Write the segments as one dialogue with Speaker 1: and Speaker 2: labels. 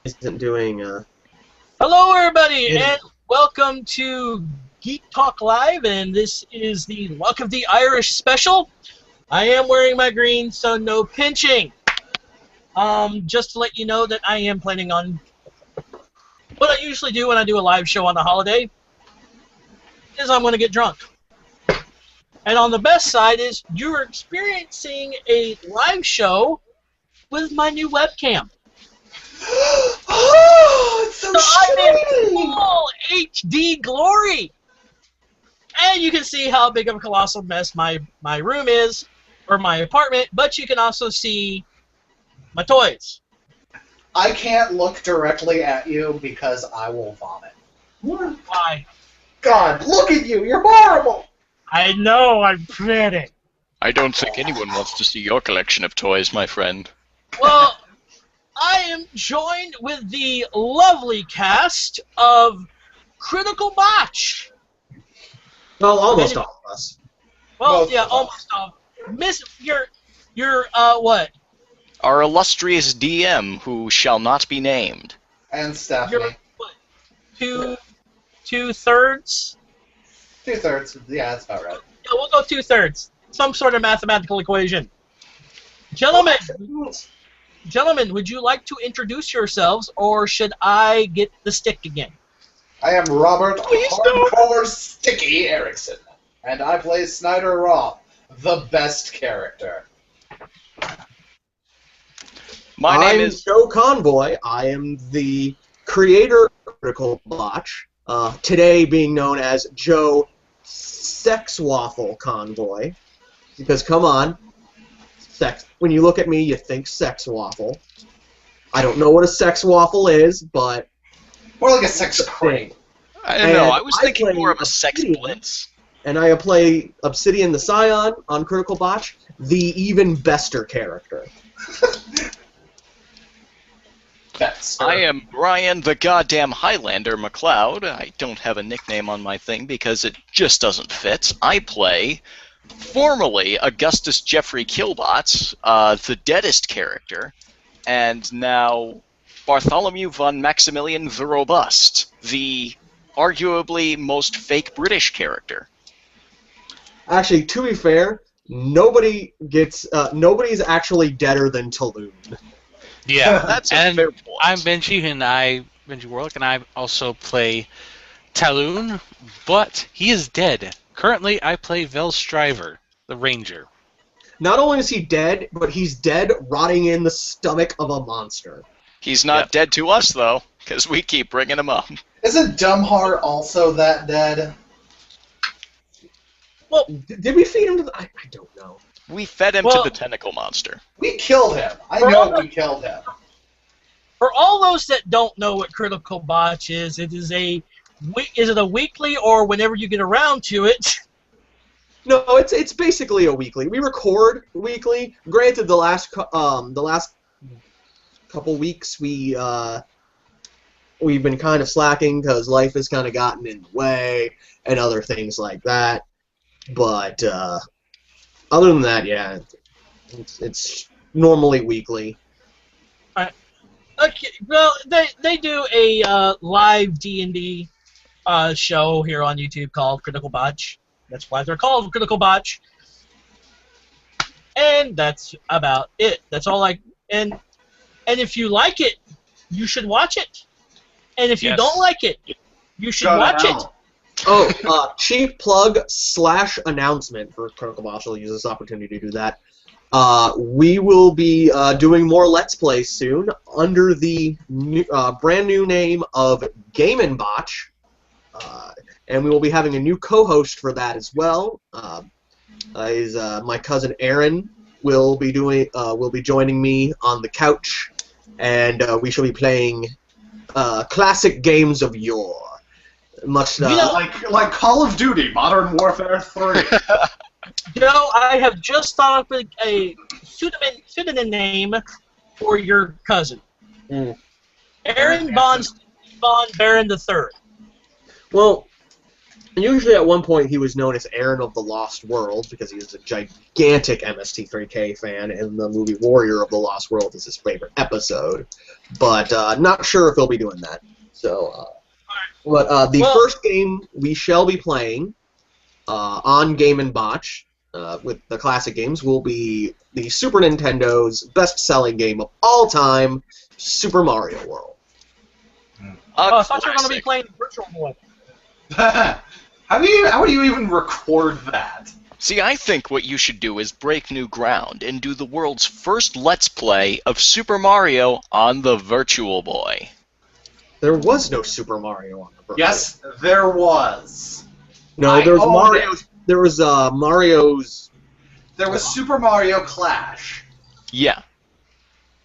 Speaker 1: isn't doing.
Speaker 2: Hello, everybody, and welcome to Geek Talk Live, and this is the Luck of the Irish special. I am wearing my green, so no pinching. Just to let you know that I am planning on what I usually do when I do a live show on a holiday is I'm going to get drunk. And on the best side is you're experiencing a live show with my new webcam.
Speaker 3: Oh, it's so
Speaker 2: I'm in
Speaker 3: shiny!
Speaker 2: full HD glory! And you can see how big of a colossal mess my room is, or my apartment, but you can also see my toys.
Speaker 3: I can't look directly at you because I will vomit.
Speaker 2: Why?
Speaker 3: God, look at you! You're horrible!
Speaker 2: I know, I'm pretty.
Speaker 4: I don't think anyone wants to see your collection of toys, my friend.
Speaker 2: Well, I am joined with the lovely cast of Critical Botch.
Speaker 1: Well, almost all of us.
Speaker 2: Well,
Speaker 3: Most
Speaker 2: yeah,
Speaker 3: of us.
Speaker 2: almost all. Miss, you're what?
Speaker 4: Our illustrious DM, who shall not be named.
Speaker 3: And
Speaker 2: You're
Speaker 3: Stephanie.
Speaker 2: what? Two-thirds?
Speaker 3: 2/3. Yeah, that's about right.
Speaker 2: Yeah, we'll go 2/3. Some sort of mathematical equation. Gentlemen, would you like to introduce yourselves, or should I get the stick again?
Speaker 3: I am Robert
Speaker 4: Please don't.
Speaker 3: Hardcore Sticky Erickson, and I play Snyder Roth, the best character.
Speaker 4: My name
Speaker 1: I'm
Speaker 4: is...
Speaker 1: Joe Convoy. I am the creator of Critical Botch. Today being known as Joe Sex Waffle Convoy. Because, come on, when you look at me, you think sex waffle. I don't know what a sex waffle is, but...
Speaker 3: More like a sex cream.
Speaker 4: I don't know,
Speaker 1: And
Speaker 4: I was
Speaker 1: I
Speaker 4: thinking
Speaker 1: play
Speaker 4: more of a sex
Speaker 1: Obsidian.
Speaker 4: blitz.
Speaker 1: And I play Obsidian the Scion on Critical Botch, the even bester character.
Speaker 3: Best.
Speaker 4: I am Brian the goddamn Highlander McLeod. I don't have a nickname on my thing because it just doesn't fit. I play, formerly Augustus Jeffrey Killbots, the deadest character, and now Bartholomew von Maximilian the Robust, the arguably most fake British character.
Speaker 1: Actually, to be fair, nobody's actually deader than Talon.
Speaker 5: Yeah,
Speaker 4: That's a
Speaker 5: and
Speaker 4: fair point.
Speaker 5: I'm Benji, and Benji Warlick, and I also play Talon, but he is dead. Currently, I play Velstriver, the Ranger.
Speaker 1: Not only is he dead, but he's dead rotting in the stomach of a monster.
Speaker 4: He's not
Speaker 5: Yep.
Speaker 4: dead to us, though, because we keep bringing him up.
Speaker 3: Isn't Dumbheart also that dead?
Speaker 2: Well,
Speaker 1: Did we feed him to the... I don't know.
Speaker 4: We fed him
Speaker 2: Well-
Speaker 4: to the tentacle monster.
Speaker 3: We killed him. I know we killed him.
Speaker 2: for all those that don't know what Critical Botch is it is a weekly or whenever you get around to it?
Speaker 1: No, it's basically a weekly. We record weekly. Granted, the last couple weeks we've been kind of slacking because life has kind of gotten in the way and other things like that. But other than that, yeah, it's normally weekly.
Speaker 2: Okay, well, they do a live D&D show here on YouTube called Critical Botch. That's why they're called Critical Botch. And that's about it. That's all and if you like it, you should watch it. And if you
Speaker 5: Yes.
Speaker 2: don't like it, you should
Speaker 3: Go to
Speaker 2: watch it.
Speaker 3: hell.
Speaker 1: Oh, cheap plug / announcement for Critical Botch. I'll use this opportunity to do that. We will be doing more Let's Plays soon under the brand new name of Game & Botch, and we will be having a new co-host for that as well. My cousin Aaron will be joining me on the couch, and we shall be playing classic games of yore. Much
Speaker 3: Like Call of Duty, Modern Warfare 3.
Speaker 2: Joe, I have just thought up a pseudonym name for your cousin. Aaron von Baron III.
Speaker 1: Well, And usually at one point he was known as Aaron of the Lost World because he was a gigantic MST3K fan, and the movie Warrior of the Lost World is his favorite episode. But not sure if he'll be doing that. So, the first game we shall be playing on Game & Botch with the classic games will be the Super Nintendo's best-selling game of all time, Super Mario World.
Speaker 2: I thought you were going to be playing Virtual Boy.
Speaker 3: How do you even record that?
Speaker 4: See, I think what you should do is break new ground and do the world's first Let's Play of Super Mario on the Virtual Boy.
Speaker 1: There was no Super Mario on the Virtual Boy.
Speaker 3: Yes, there was.
Speaker 1: No, there was Mario's. There was Mario's.
Speaker 3: There was Super Mario Clash.
Speaker 4: Yeah.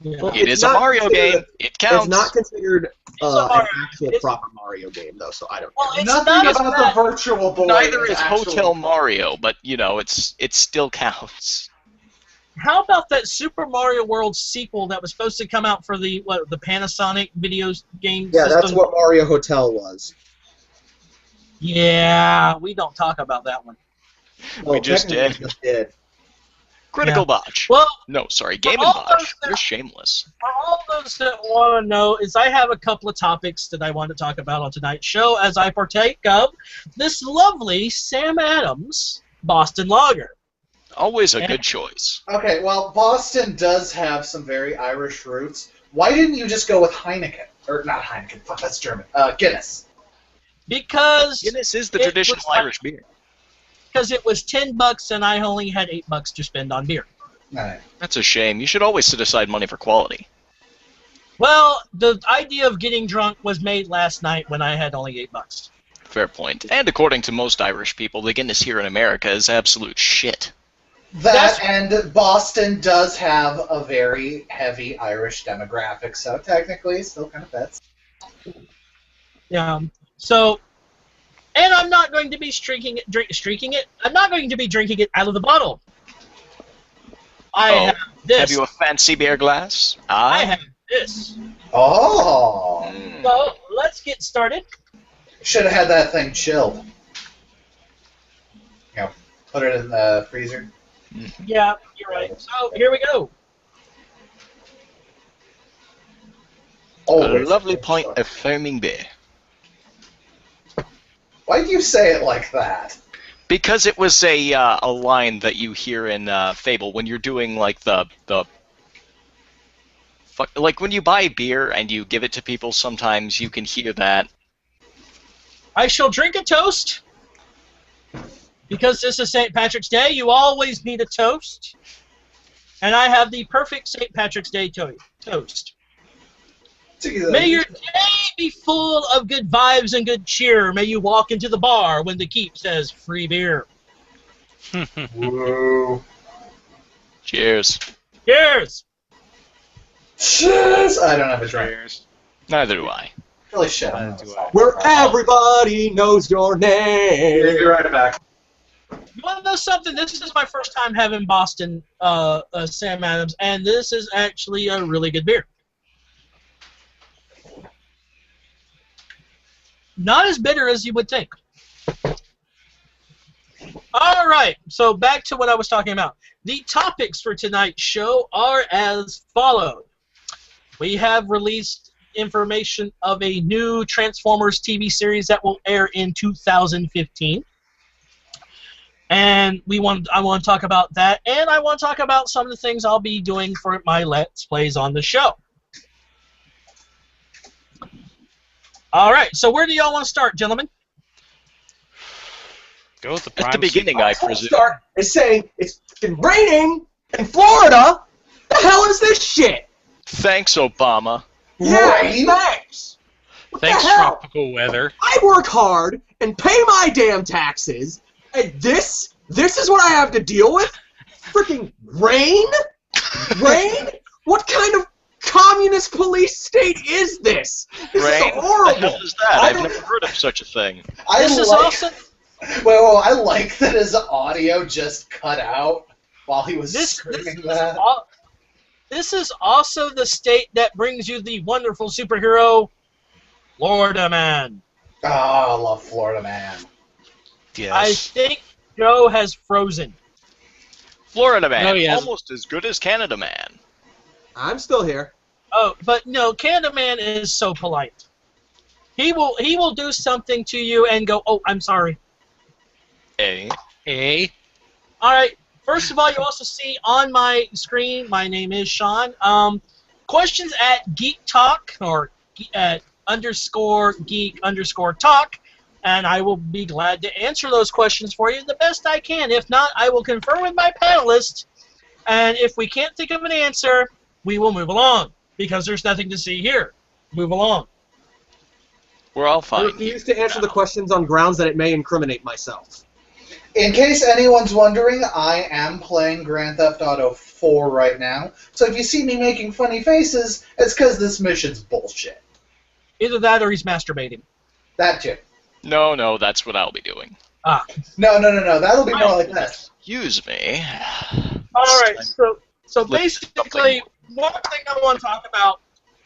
Speaker 1: Well,
Speaker 4: It is a Mario game. It counts.
Speaker 1: It's not considered
Speaker 2: Mario.
Speaker 1: an actual proper Mario game, though, so I don't know.
Speaker 2: Well, it's
Speaker 3: Nothing
Speaker 2: not as
Speaker 3: about
Speaker 2: bad.
Speaker 3: the Virtual Boy.
Speaker 4: Neither is
Speaker 3: actually-
Speaker 4: Hotel Mario, but you know, it still counts.
Speaker 2: How about that Super Mario World sequel that was supposed to come out for the Panasonic video game
Speaker 1: Yeah,
Speaker 2: system?
Speaker 1: that's what Mario Hotel was.
Speaker 2: Yeah, we don't talk about that one.
Speaker 1: Well,
Speaker 4: just
Speaker 1: technically
Speaker 4: did.
Speaker 1: we just did.
Speaker 4: Critical
Speaker 2: Yeah.
Speaker 4: Botch.
Speaker 2: Well,
Speaker 4: No, sorry, Game &
Speaker 2: all
Speaker 4: Botch.
Speaker 2: those that-
Speaker 4: You're shameless.
Speaker 2: for all those that want to know, is I have a couple of topics that I want to talk about on tonight's show as I partake of this lovely Sam Adams Boston Lager.
Speaker 4: Always a good choice.
Speaker 3: Okay, well, Boston does have some very Irish roots. Why didn't you just go with Heineken? Or not Heineken, fuck, that's German. Guinness.
Speaker 2: Because
Speaker 4: Guinness is the
Speaker 2: it
Speaker 4: traditional
Speaker 2: was-
Speaker 4: Irish beer.
Speaker 2: it was $10 and I only had $8 to spend on beer.
Speaker 3: Alright.
Speaker 4: That's a shame. You should always set aside money for quality.
Speaker 2: Well, the idea of getting drunk was made last night when I had only $8.
Speaker 4: Fair point. And according to most Irish people, the Guinness here in America is absolute shit.
Speaker 3: That and Boston does have a very heavy Irish demographic, so technically it still kind of fits.
Speaker 2: Yeah. So, and I'm not going to be streaking it. I'm not going to be drinking it out of the bottle. I
Speaker 4: Oh,
Speaker 2: have this.
Speaker 4: Have you a fancy beer glass?
Speaker 2: I have this.
Speaker 3: Oh!
Speaker 4: Mm.
Speaker 2: So let's get started.
Speaker 3: Should have had that thing chilled. You know, put it in the freezer.
Speaker 2: Yeah, you're right. So here we go.
Speaker 4: A
Speaker 3: Always
Speaker 4: lovely
Speaker 3: good
Speaker 4: pint
Speaker 3: stuff.
Speaker 4: of foaming beer.
Speaker 3: Why do you say it like that?
Speaker 4: Because it was a line that you hear in Fable when you're doing like like when you buy beer and you give it to people. Sometimes you can hear that.
Speaker 2: I shall drink a toast. Because this is St. Patrick's Day, you always need a toast. And I have the perfect St. Patrick's Day toast. May your day be full of good vibes and good cheer. May you walk into the bar when the keep says free beer.
Speaker 3: Whoa.
Speaker 4: Cheers.
Speaker 2: Cheers!
Speaker 3: Cheers! I don't have a drink.
Speaker 5: Cheers.
Speaker 4: Neither do I.
Speaker 3: Really shit.
Speaker 1: Where everybody knows your name.
Speaker 3: Be right back.
Speaker 2: You want to know something? This is my first time having Boston Sam Adams, and this is actually a really good beer. Not as bitter as you would think. All right, so back to what I was talking about. The topics for tonight's show are as follows. We have released information of a new Transformers TV series that will air in 2015. And I want to talk about that, and I want to talk about some of the things I'll be doing for my Let's Plays on the show. All right, so where do y'all want to start, gentlemen?
Speaker 5: Go with the
Speaker 4: At
Speaker 5: prime
Speaker 4: the beginning, I presume.
Speaker 1: Start is saying it's fucking raining in Florida. The hell is this shit?
Speaker 4: Thanks, Obama.
Speaker 1: Yeah,
Speaker 3: Rain?
Speaker 1: thanks. What
Speaker 5: Thanks,
Speaker 1: the hell?
Speaker 5: tropical weather.
Speaker 1: I work hard and pay my damn taxes, and this is what I have to deal with? Freaking rain? Rain? What kind of communist police state is this? This
Speaker 4: Rain?
Speaker 1: is
Speaker 4: What the
Speaker 1: horrible.
Speaker 4: hell is that? I've never heard of such a thing.
Speaker 2: This is awesome.
Speaker 3: Well, I like that his audio just cut out while he was screaming that.
Speaker 2: This is also the state that brings you the wonderful superhero, Florida Man.
Speaker 3: Oh, I love Florida Man.
Speaker 5: Yes.
Speaker 2: I think Joe has frozen.
Speaker 4: Florida Man,
Speaker 5: No, he hasn't.
Speaker 4: almost as good as Canada Man.
Speaker 1: I'm still here.
Speaker 2: Oh, but no, Canada Man is so polite. He will do something to you and go, "Oh, I'm sorry."
Speaker 4: Eh?
Speaker 2: All right. First of all, you also see on my screen, my name is Sean. Questions at Geek Talk or at _geek_talk, and I will be glad to answer those questions for you the best I can. If not, I will confer with my panelists, and if we can't think of an answer, we will move along because there's nothing to see here. Move along.
Speaker 4: We're all
Speaker 1: I
Speaker 4: fine.
Speaker 1: refuse to answer the questions on grounds that it may incriminate myself.
Speaker 3: In case anyone's wondering, I am playing Grand Theft Auto 4 right now, so if you see me making funny faces, it's because this mission's bullshit.
Speaker 2: Either that or he's masturbating.
Speaker 3: That too.
Speaker 4: No, that's what I'll be doing.
Speaker 2: Ah.
Speaker 3: No, that'll be more like this.
Speaker 4: Excuse me.
Speaker 2: All right. So basically, one thing I want to talk about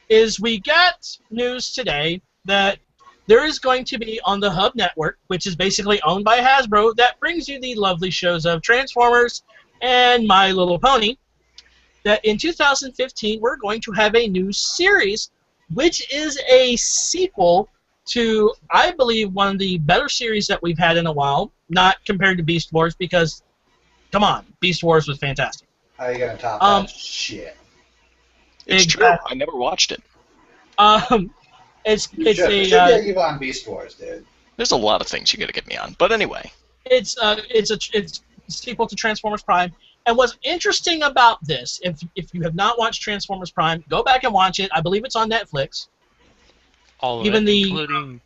Speaker 2: is we got news today that there is going to be on the Hub Network, which is basically owned by Hasbro, that brings you the lovely shows of Transformers and My Little Pony, that in 2015 we're going to have a new series, which is a sequel to, I believe, one of the better series that we've had in a while, not compared to Beast Wars, because, come on, Beast Wars was fantastic.
Speaker 3: How are you going to top that shit?
Speaker 4: It's true. I never watched it.
Speaker 3: You should get you on Beast Wars, dude.
Speaker 4: There's a lot of things you got to get me on, but anyway.
Speaker 2: It's a sequel to Transformers Prime, and what's interesting about this, if you have not watched Transformers Prime, go back and watch it. I believe it's on Netflix.
Speaker 5: All of
Speaker 2: Even
Speaker 5: it,
Speaker 2: the
Speaker 5: including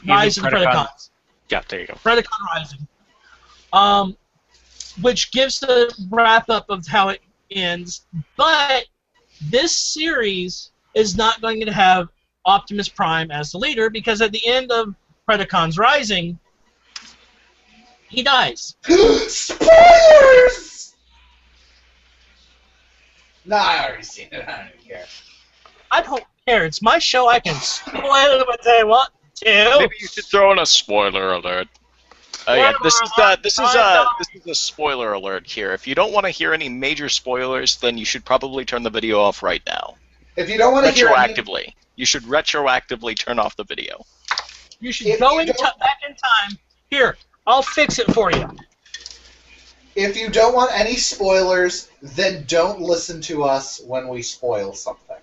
Speaker 2: Rise of the Predacons.
Speaker 5: Yeah, there you go.
Speaker 2: Predacon Rising. Which gives the wrap up of how it ends, but this series is not going to have Optimus Prime as the leader, because at the end of Predacons Rising, he dies.
Speaker 3: Spoilers! Nah, I already seen it. I don't even care.
Speaker 2: I don't care. It's my show. I can spoil it what I want to.
Speaker 4: Maybe you should throw in a spoiler alert. Yeah, this is a spoiler alert here. If you don't want to hear any major spoilers, then you should probably turn the video off right now.
Speaker 3: If you don't want to hear
Speaker 4: retroactively, you should retroactively turn off the video.
Speaker 2: You should go back in time. Here, I'll fix it for you.
Speaker 3: If you don't want any spoilers, then don't listen to us when we spoil something.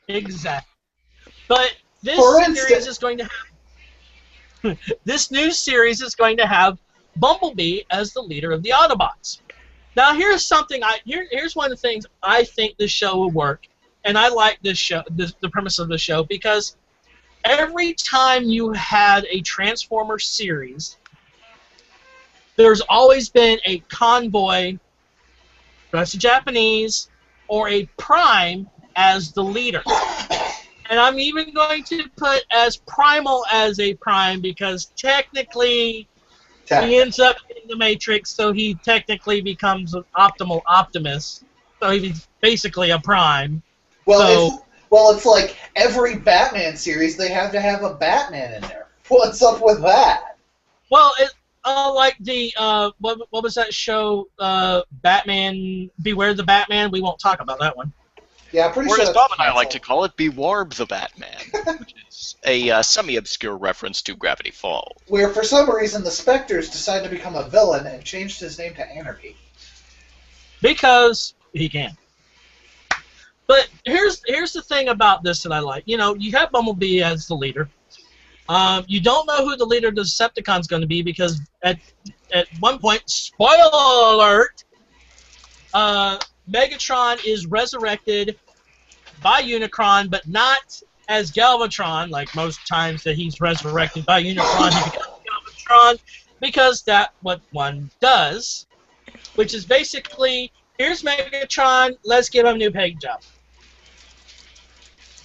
Speaker 2: Exactly. But this series is going to have this new series is going to have Bumblebee as the leader of the Autobots. Now, here's something here's one of the things I think this show will work, and I like this show, the premise of the show, because every time you had a Transformers series, there's always been a convoy, that's Japanese, or a Prime as the leader. And I'm even going to put as primal as a Prime, because technically he ends up in the Matrix, so he technically becomes an optimal Optimus. So he's basically a Prime.
Speaker 3: Well, it's like every Batman series, they have to have a Batman in there. What's up with that?
Speaker 2: Well, like the what was that show? Batman, Beware the Batman. We won't talk about that one.
Speaker 3: Yeah, pretty
Speaker 4: or
Speaker 3: sure.
Speaker 4: Or as Bob and I like to call it, Bewarb the Batman, which is a semi-obscure reference to Gravity Falls.
Speaker 3: Where for some reason the Spectres decided to become a villain and changed his name to Anarchy.
Speaker 2: Because he can. But here's the thing about this that I like. You know, you have Bumblebee as the leader. You don't know who the leader of the Decepticons going to be, because at one point, spoiler alert, Megatron is resurrected by Unicron, but not as Galvatron, like most times that he's resurrected by Unicron, he becomes Galvatron, because that's what one does, which is basically, here's Megatron, let's give him a new paint job.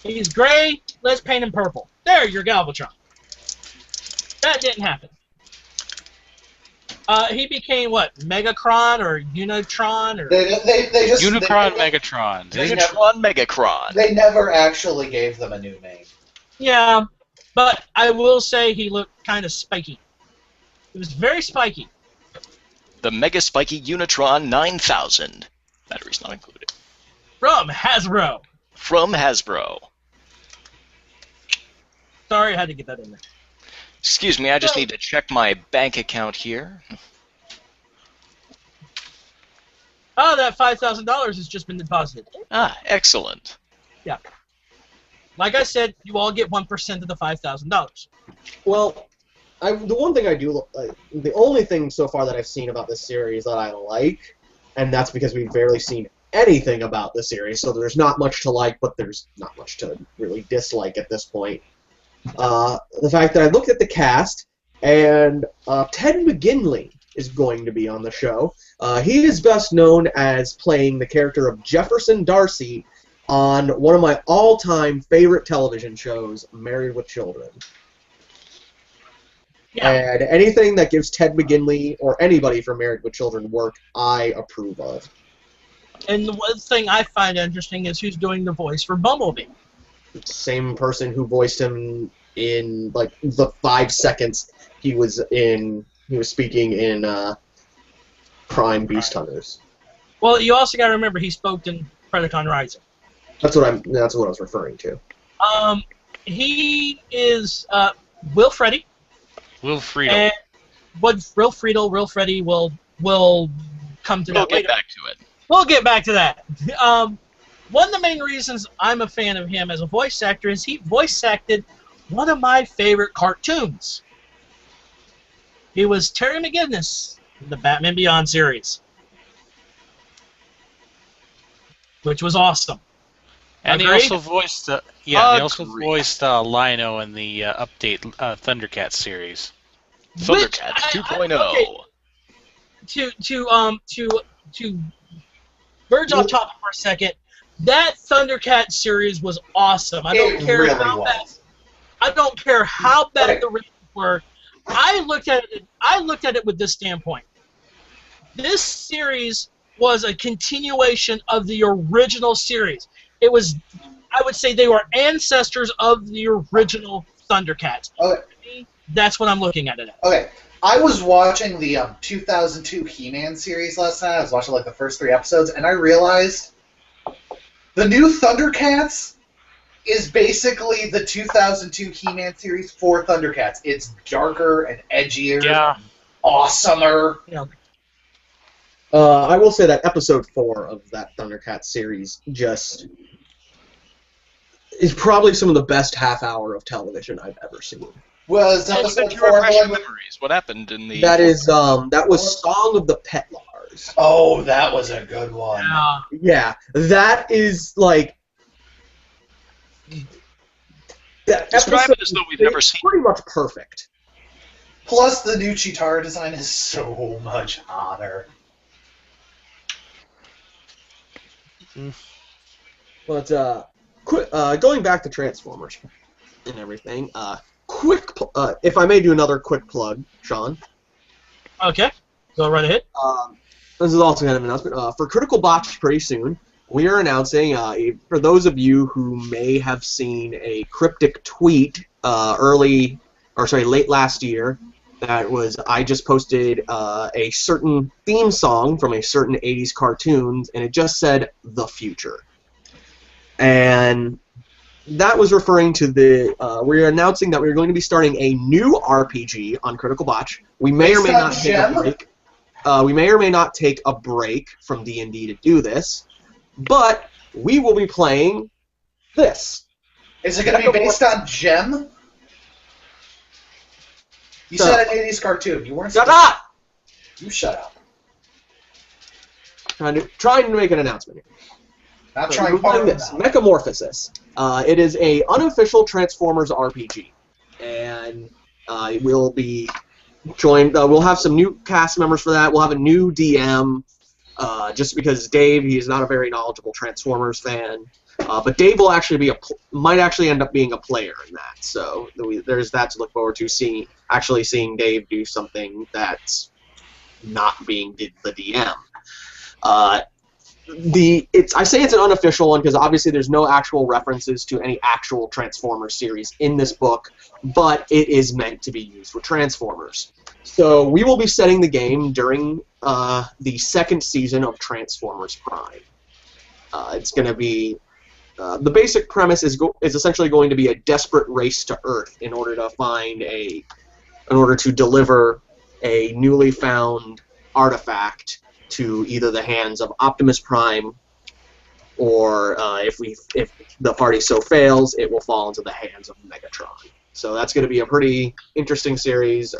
Speaker 2: He's gray, let's paint him purple. There, you're Galvatron. That didn't happen. He became what? Megacron or Unitron? Or
Speaker 3: They just
Speaker 5: Unicron, Megatron.
Speaker 4: Megacron.
Speaker 3: They never actually gave them a new name.
Speaker 2: Yeah, but I will say he looked kind of spiky. It was very spiky.
Speaker 4: The Mega Spiky Unitron 9000. Batteries not included.
Speaker 2: From Hasbro.
Speaker 4: From Hasbro.
Speaker 2: Sorry, I had to get that in there.
Speaker 4: Excuse me, I just need to check my bank account here.
Speaker 2: Oh, that $5,000 has just been deposited.
Speaker 4: Ah, excellent.
Speaker 2: Yeah. Like I said, you all get 1% of the $5,000.
Speaker 1: Well, the one thing I do, the only thing so far that I've seen about this series that I like, and that's because we've barely seen anything about the series, so there's not much to like, but there's not much to really dislike at this point. The fact that I looked at the cast, and Ted McGinley is going to be on the show. He is best known as playing the character of Jefferson Darcy on one of my all-time favorite television shows, Married with Children.
Speaker 2: Yeah.
Speaker 1: And anything that gives Ted McGinley or anybody from Married with Children work, I approve of.
Speaker 2: And the one thing I find interesting is who's doing the voice for Bumblebee.
Speaker 1: Same person who voiced him in like the 5 seconds he was speaking in Prime Beast Hunters.
Speaker 2: Well, you also got to remember he spoke in Predacon Rising.
Speaker 1: That's what I was referring to.
Speaker 2: He is Will Freddy.
Speaker 5: Will Friedle.
Speaker 2: And what Will Freddy will come to that later.
Speaker 4: We'll get back to it.
Speaker 2: We'll get back to that. One of the main reasons I'm a fan of him as a voice actor is he voice acted one of my favorite cartoons. He was Terry McGinnis in the Batman Beyond series, which was awesome.
Speaker 5: And
Speaker 2: Agreed?
Speaker 5: he also voiced Lino in the update Thundercats series.
Speaker 4: Thundercats 2.0.
Speaker 2: To verge off topic for a second, that Thundercats series was awesome. I don't care how bad the ratings were. I looked at it with this standpoint. This series was a continuation of the original series. It was, I would say, they were ancestors of the original Thundercats.
Speaker 3: Okay.
Speaker 2: That's what I'm looking at it as.
Speaker 3: Okay. I was watching the 2002 He-Man series last night. I was watching like the first 3 episodes, and I realized the new Thundercats is basically the 2002 He-Man series for Thundercats. It's darker and edgier, awesomer.
Speaker 2: Yeah.
Speaker 1: I will say that episode 4 of that Thundercats series just is probably some of the best half hour of television I've ever seen.
Speaker 3: Was episode 4
Speaker 4: refresh
Speaker 3: one
Speaker 4: your
Speaker 3: with...
Speaker 4: memories. What happened in the...
Speaker 1: That was Song of the Petlars.
Speaker 3: Oh, that was a good one.
Speaker 1: Yeah, that is like... That
Speaker 4: Describe it as though we've never seen.
Speaker 1: Pretty much perfect.
Speaker 3: Plus, the new Chitara design is so much hotter.
Speaker 1: But going back to Transformers and everything, if I may do another quick plug, Sean.
Speaker 2: Okay, go right ahead.
Speaker 1: This is also kind of an announcement. For Critical Botch pretty soon, we are announcing, for those of you who may have seen a cryptic tweet late last year, that was, I just posted a certain theme song from a certain 80s cartoon, and it just said, "The Future." And that was referring to we're announcing that we're going to be starting a new RPG on Critical Botch. We may or may not take a break. We may or may not take a break from D&D to do this, but we will be playing this.
Speaker 3: Is it going to be based on Gem? You said an 80s cartoon. You weren't.
Speaker 1: Shut up!
Speaker 3: You shut up.
Speaker 1: Trying to make an announcement here.
Speaker 3: Not
Speaker 1: So
Speaker 3: trying
Speaker 1: we're playing
Speaker 3: to
Speaker 1: this Mechamorphosis. It is a unofficial Transformers RPG, and we'll be joined. We'll have some new cast members for that. We'll have a new DM, just because Dave, he is not a very knowledgeable Transformers fan. But Dave will actually might actually end up being a player in that. So there's that to look forward to, seeing Dave do something that's not being the DM. I say it's an unofficial one because obviously there's no actual references to any actual Transformers series in this book, but it is meant to be used with Transformers. So we will be setting the game during the second season of Transformers Prime. It's going to be the basic premise is essentially going to be a desperate race to Earth in order to deliver a newly found artifact to either the hands of Optimus Prime, or if the party so fails, it will fall into the hands of Megatron. So that's going to be a pretty interesting series.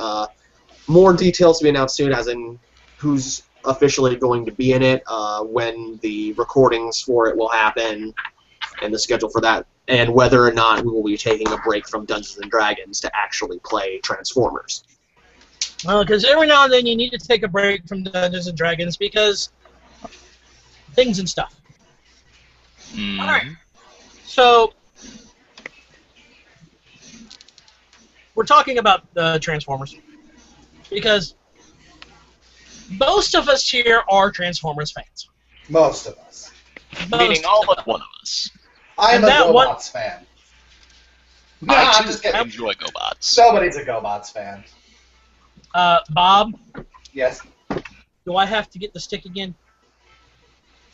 Speaker 1: More details to be announced soon, as in who's officially going to be in it, when the recordings for it will happen, and the schedule for that, and whether or not we will be taking a break from Dungeons & Dragons to actually play Transformers.
Speaker 2: Well, because every now and then you need to take a break from Dungeons and Dragons because things and stuff. All right. So we're talking about Transformers because most of us here are Transformers fans.
Speaker 3: Most of us.
Speaker 4: Meaning all but one of us.
Speaker 3: I'm a GoBots fan. No, I'm just kidding.
Speaker 4: Enjoy GoBots.
Speaker 3: Nobody's a GoBots fan.
Speaker 2: Bob?
Speaker 3: Yes?
Speaker 2: Do I have to get the stick again?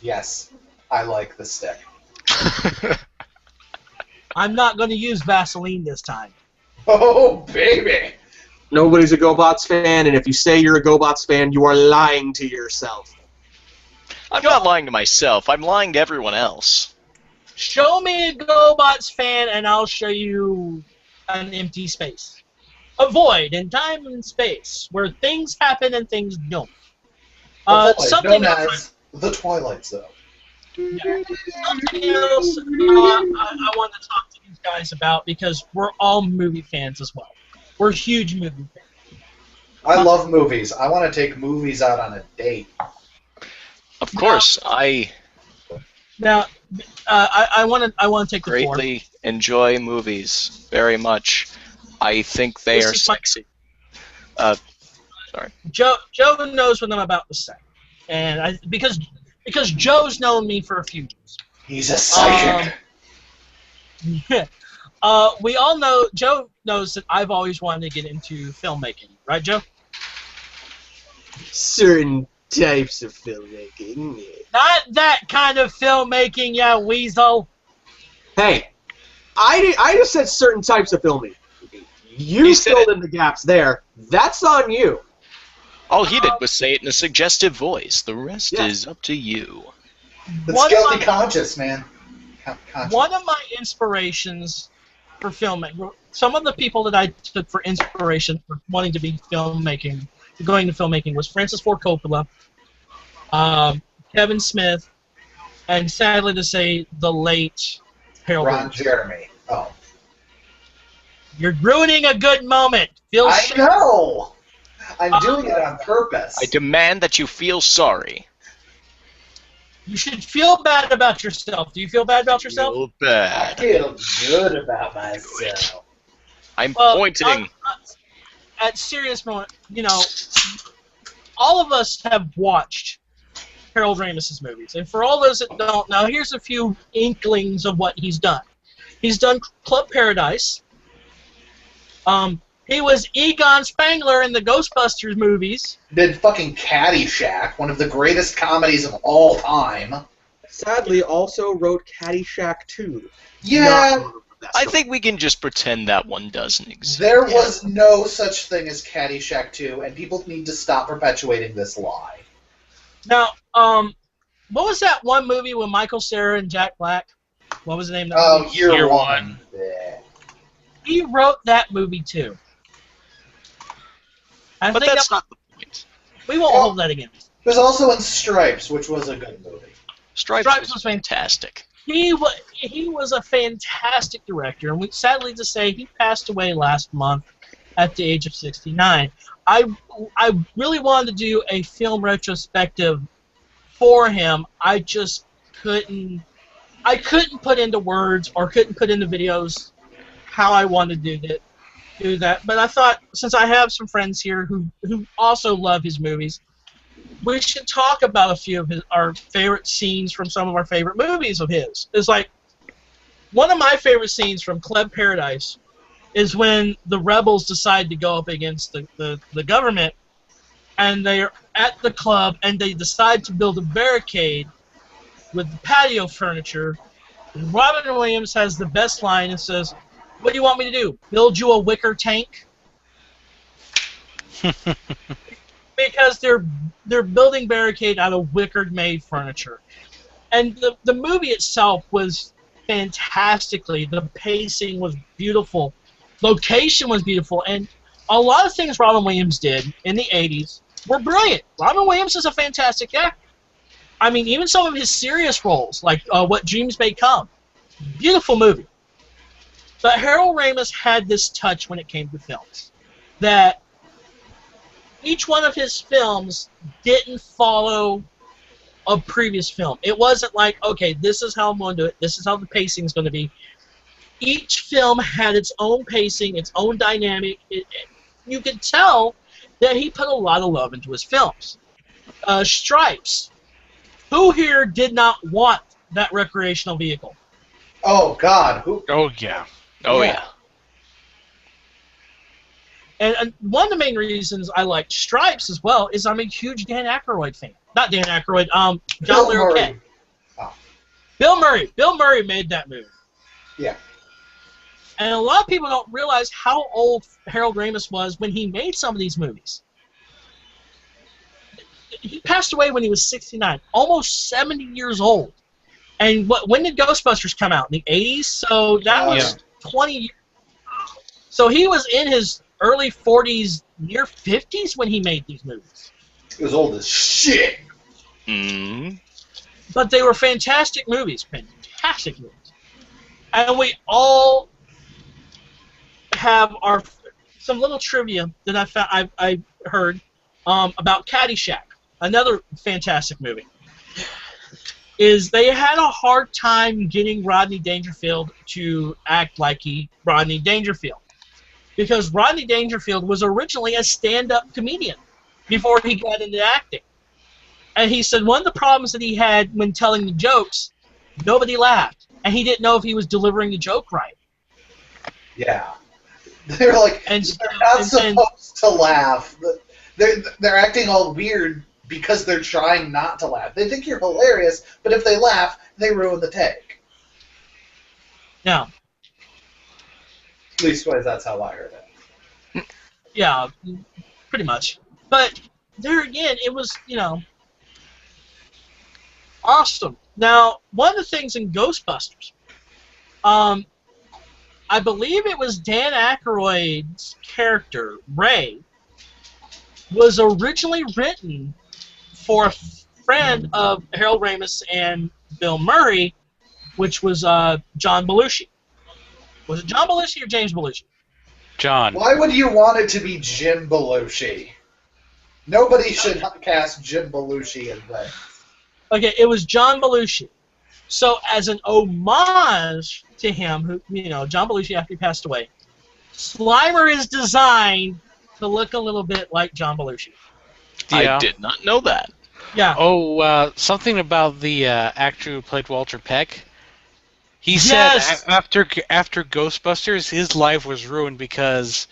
Speaker 3: Yes. I like the stick.
Speaker 2: I'm not going to use Vaseline this time.
Speaker 3: Oh, baby!
Speaker 1: Nobody's a GoBots fan, and if you say you're a GoBots fan, you are lying to yourself.
Speaker 4: I'm not lying to myself. I'm lying to everyone else.
Speaker 2: Show me a GoBots fan, and I'll show you an empty space. A void in time and space, where things happen and things don't. Something
Speaker 3: known
Speaker 2: else,
Speaker 3: as the Twilight Zone.
Speaker 2: something else I want to talk to these guys about, because we're all movie fans as well. We're huge movie fans.
Speaker 3: I love movies. I want to take movies out on a date.
Speaker 4: Of course,
Speaker 2: Now, I want to take the floor.
Speaker 4: greatly enjoy movies very much. I think they are sexy. Sorry.
Speaker 2: Joe knows what I'm about to say, and because Joe's known me for a few years.
Speaker 3: He's a psychic.
Speaker 2: We all know, Joe knows that I've always wanted to get into filmmaking, right, Joe?
Speaker 1: Certain types of filmmaking.
Speaker 2: Not that kind of filmmaking, ya weasel.
Speaker 1: Hey, I just said certain types of filmmaking. You filled in the gaps there. That's on you.
Speaker 4: All he did was say it in a suggestive voice. The rest is up to you.
Speaker 3: It's guilty conscious, man.
Speaker 2: One of my inspirations for filmmaking, some of the people that I took for inspiration for wanting to be filmmaking, going to filmmaking, was Francis Ford Coppola, Kevin Smith, and sadly to say, the late Harold
Speaker 3: Ron Jeremy. Oh.
Speaker 2: You're ruining a good moment.
Speaker 3: I know! I'm doing it on purpose.
Speaker 4: I demand that you feel sorry.
Speaker 2: You should feel bad about yourself. Do you feel bad about yourself?
Speaker 4: Feel bad.
Speaker 3: I feel good about myself.
Speaker 4: I'm pointing.
Speaker 2: At serious moment, all of us have watched Harold Ramis's movies, and for all those that don't know, here's a few inklings of what he's done. He's done Club Paradise. He was Egon Spangler in the Ghostbusters movies.
Speaker 3: Did fucking Caddyshack, one of the greatest comedies of all time.
Speaker 1: Sadly, also wrote Caddyshack 2.
Speaker 3: Yeah.
Speaker 4: I think we can just pretend that one doesn't exist.
Speaker 3: There was no such thing as Caddyshack 2, and people need to stop perpetuating this lie.
Speaker 2: Now, what was that one movie with Michael Cera and Jack Black? What was the name of that movie?
Speaker 3: Year One. Yeah.
Speaker 2: He wrote that movie too.
Speaker 4: But that's not the point.
Speaker 2: We won't hold that against.
Speaker 3: There's also in Stripes, which was a good movie.
Speaker 4: Stripes was fantastic.
Speaker 2: He was a fantastic director, and sadly to say, he passed away last month at the age of 69. I really wanted to do a film retrospective for him. I just couldn't. I couldn't put into words or couldn't put into videos how I wanted to do that. But I thought, since I have some friends here who also love his movies, we should talk about a few of our favorite scenes from some of our favorite movies of his. It's like, one of my favorite scenes from Club Paradise is when the rebels decide to go up against the government, and they're at the club, and they decide to build a barricade with the patio furniture. And Robin Williams has the best line and says, "What do you want me to do? Build you a wicker tank?" Because they're building barricade out of wicker-made furniture. And the movie itself was fantastically, the pacing was beautiful, location was beautiful, and a lot of things Robin Williams did in the 80s were brilliant. Robin Williams is a fantastic actor. I mean, even some of his serious roles, like What Dreams May Come, beautiful movie. But Harold Ramis had this touch when it came to films, that each one of his films didn't follow a previous film. It wasn't like, okay, this is how I'm going to do it, this is how the pacing is going to be. Each film had its own pacing, its own dynamic. You could tell that he put a lot of love into his films. Stripes. Who here did not want that recreational vehicle?
Speaker 3: Oh, God. Who?
Speaker 5: Oh, yeah.
Speaker 4: Oh, yeah.
Speaker 2: And one of the main reasons I like Stripes as well is I'm a huge Dan Aykroyd fan. Not Dan Aykroyd, John Larroquette.
Speaker 3: Oh.
Speaker 2: Bill Murray. Bill Murray made that movie.
Speaker 3: Yeah.
Speaker 2: And a lot of people don't realize how old Harold Ramis was when he made some of these movies. He passed away when he was 69, almost 70 years old. And when did Ghostbusters come out? In the 80s? So that was 20 years. So he was in his early 40s, near 50s when he made these movies.
Speaker 3: He was old as shit.
Speaker 4: Mm.
Speaker 2: But they were fantastic movies. Fantastic movies. And we all have some little trivia that I heard about Caddyshack, another fantastic movie. Is they had a hard time getting Rodney Dangerfield to act like Rodney Dangerfield, because Rodney Dangerfield was originally a stand-up comedian before he got into acting. And he said one of the problems that he had when telling the jokes, nobody laughed, and he didn't know if he was delivering the joke right.
Speaker 3: Yeah. They're like, they're not supposed to laugh. They're acting all weird because they're trying not to laugh. They think you're hilarious, but if they laugh, they ruin the take.
Speaker 2: Now,
Speaker 3: at least that's how I heard it.
Speaker 2: Yeah, pretty much. But there again, it was, awesome. Now, one of the things in Ghostbusters, I believe it was Dan Aykroyd's character, Ray, was originally written for a friend of Harold Ramis and Bill Murray, which was John Belushi. Was it John Belushi or James Belushi?
Speaker 5: John.
Speaker 3: Why would you want it to be Jim Belushi? Nobody should cast Jim Belushi in that.
Speaker 2: Okay, it was John Belushi. So as an homage to him, John Belushi after he passed away, Slimer is designed to look a little bit like John Belushi.
Speaker 4: I did not know that.
Speaker 2: Yeah.
Speaker 5: Oh, something about the actor who played Walter Peck. He said after Ghostbusters, his life was ruined because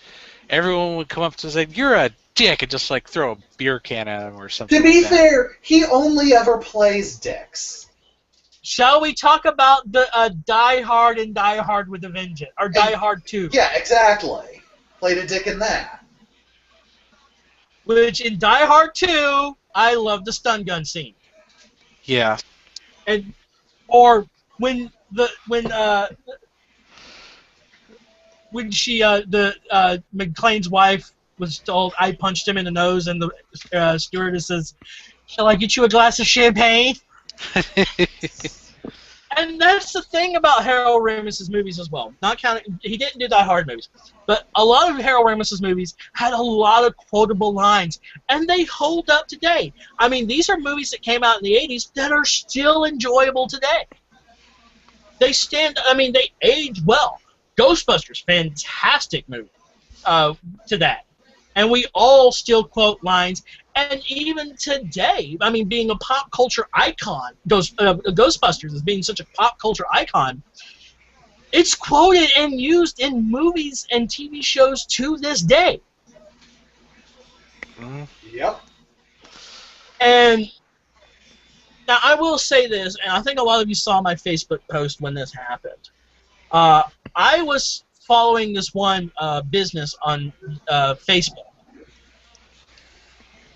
Speaker 5: everyone would come up to him and say, "You're a dick," and just like throw a beer can at him or something.
Speaker 3: To be fair, he only ever plays dicks.
Speaker 2: Shall we talk about the Die Hard and Die Hard with a Vengeance, or Die Hard 2?
Speaker 3: Yeah, exactly. Played a dick in that.
Speaker 2: Which in Die Hard 2, I love the stun gun scene.
Speaker 5: Yeah.
Speaker 2: Or when McClane's wife was told, "I punched him in the nose," and the stewardess says, "Shall I get you a glass of champagne?" And that's the thing about Harold Ramis's movies as well. Not counting, he didn't do Die Hard movies, but a lot of Harold Ramis's movies had a lot of quotable lines, and they hold up today. I mean, these are movies that came out in the 80s that are still enjoyable today. They age well. Ghostbusters, fantastic movie to that. And we all still quote lines. And even today, I mean, being a pop culture icon, Ghostbusters as being such a pop culture icon, it's quoted and used in movies and TV shows to this day.
Speaker 3: Yep.
Speaker 2: And now I will say this, and I think a lot of you saw my Facebook post when this happened. I was following this one business on Facebook,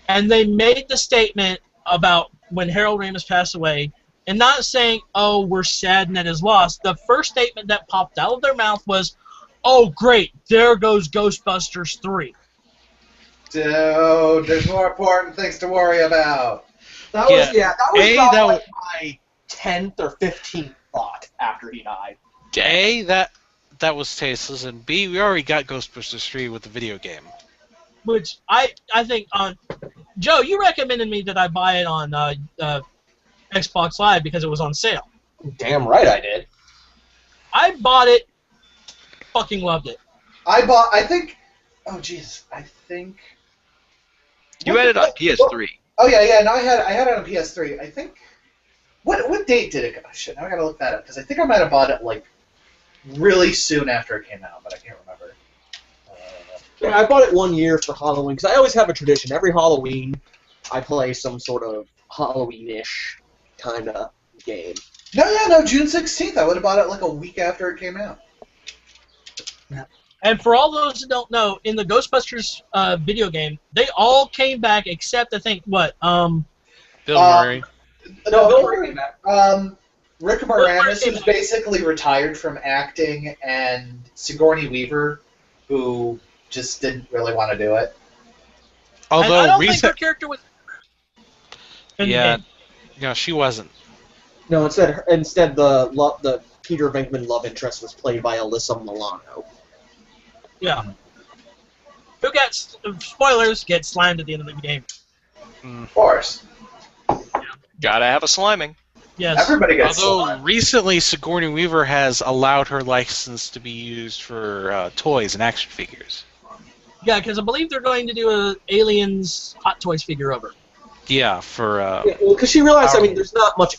Speaker 2: and they made the statement about when Harold Ramis passed away, and not saying, "Oh, we're saddened at his loss." The first statement that popped out of their mouth was, "Oh, great, there goes Ghostbusters 3."
Speaker 3: Dude, there's more important things to worry about.
Speaker 1: That was
Speaker 5: that was
Speaker 1: my 10th or 15th thought after he died.
Speaker 5: A, that was tasteless, and B, we already got Ghostbusters 3 with the video game.
Speaker 2: Which I think on Joe, you recommended me that I buy it on Xbox Live because it was on sale.
Speaker 1: Damn right I did.
Speaker 2: I bought it, fucking loved it.
Speaker 3: I think.
Speaker 4: You had it on PS3.
Speaker 3: Oh yeah. No, I had it on PS3. I think. What date did it go? Shit, now I gotta look that up because I think I might have bought it like really soon after it came out, but I can't remember.
Speaker 1: Yeah, I bought it one year for Halloween because I always have a tradition. Every Halloween, I play some sort of Halloween-ish kind of game.
Speaker 3: No, June 16th. I would have bought it like a week after it came out.
Speaker 2: And for all those who don't know, in the Ghostbusters video game, they all came back except I think
Speaker 5: Bill Murray.
Speaker 3: No,
Speaker 1: Bill Murray came back.
Speaker 3: Rick Moranis is basically retired from acting, and Sigourney Weaver, who just didn't really want to do it.
Speaker 2: And I don't think her character was.
Speaker 5: No, she wasn't.
Speaker 1: No, instead the Peter Venkman love interest was played by Alyssa Milano.
Speaker 2: Yeah. Who gets spoilers? Get slimed at the end of the game.
Speaker 3: Of course.
Speaker 4: Gotta have a sliming.
Speaker 2: Yes.
Speaker 3: Everybody gets
Speaker 5: Although
Speaker 3: slimed.
Speaker 5: recently Sigourney Weaver has allowed her license to be used for toys and action figures.
Speaker 2: Yeah, because I believe they're going to do a Aliens Hot Toys figure over.
Speaker 5: Yeah, for
Speaker 1: because she realized, there's not much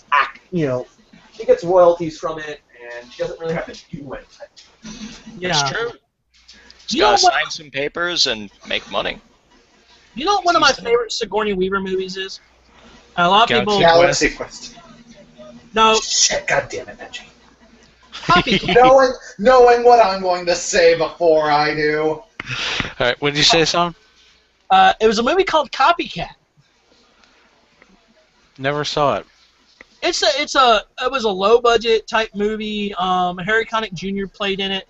Speaker 1: she gets royalties from it, and she doesn't really have to do anything.
Speaker 2: Yeah.
Speaker 4: That's true. Just
Speaker 2: You
Speaker 4: gotta
Speaker 2: know what-
Speaker 4: sign some papers and make money.
Speaker 2: You know what one of my favorite Sigourney Weaver movies is? A lot of people.
Speaker 3: Galaxy Quest.
Speaker 2: No.
Speaker 3: Shit, God damn it, Benji.
Speaker 2: Copycat.
Speaker 3: knowing what I'm going to say before I do.
Speaker 5: Alright, what did you say, Son?
Speaker 2: It was a movie called Copycat.
Speaker 5: Never saw it.
Speaker 2: It was a low budget type movie. Harry Connick Jr. played in it.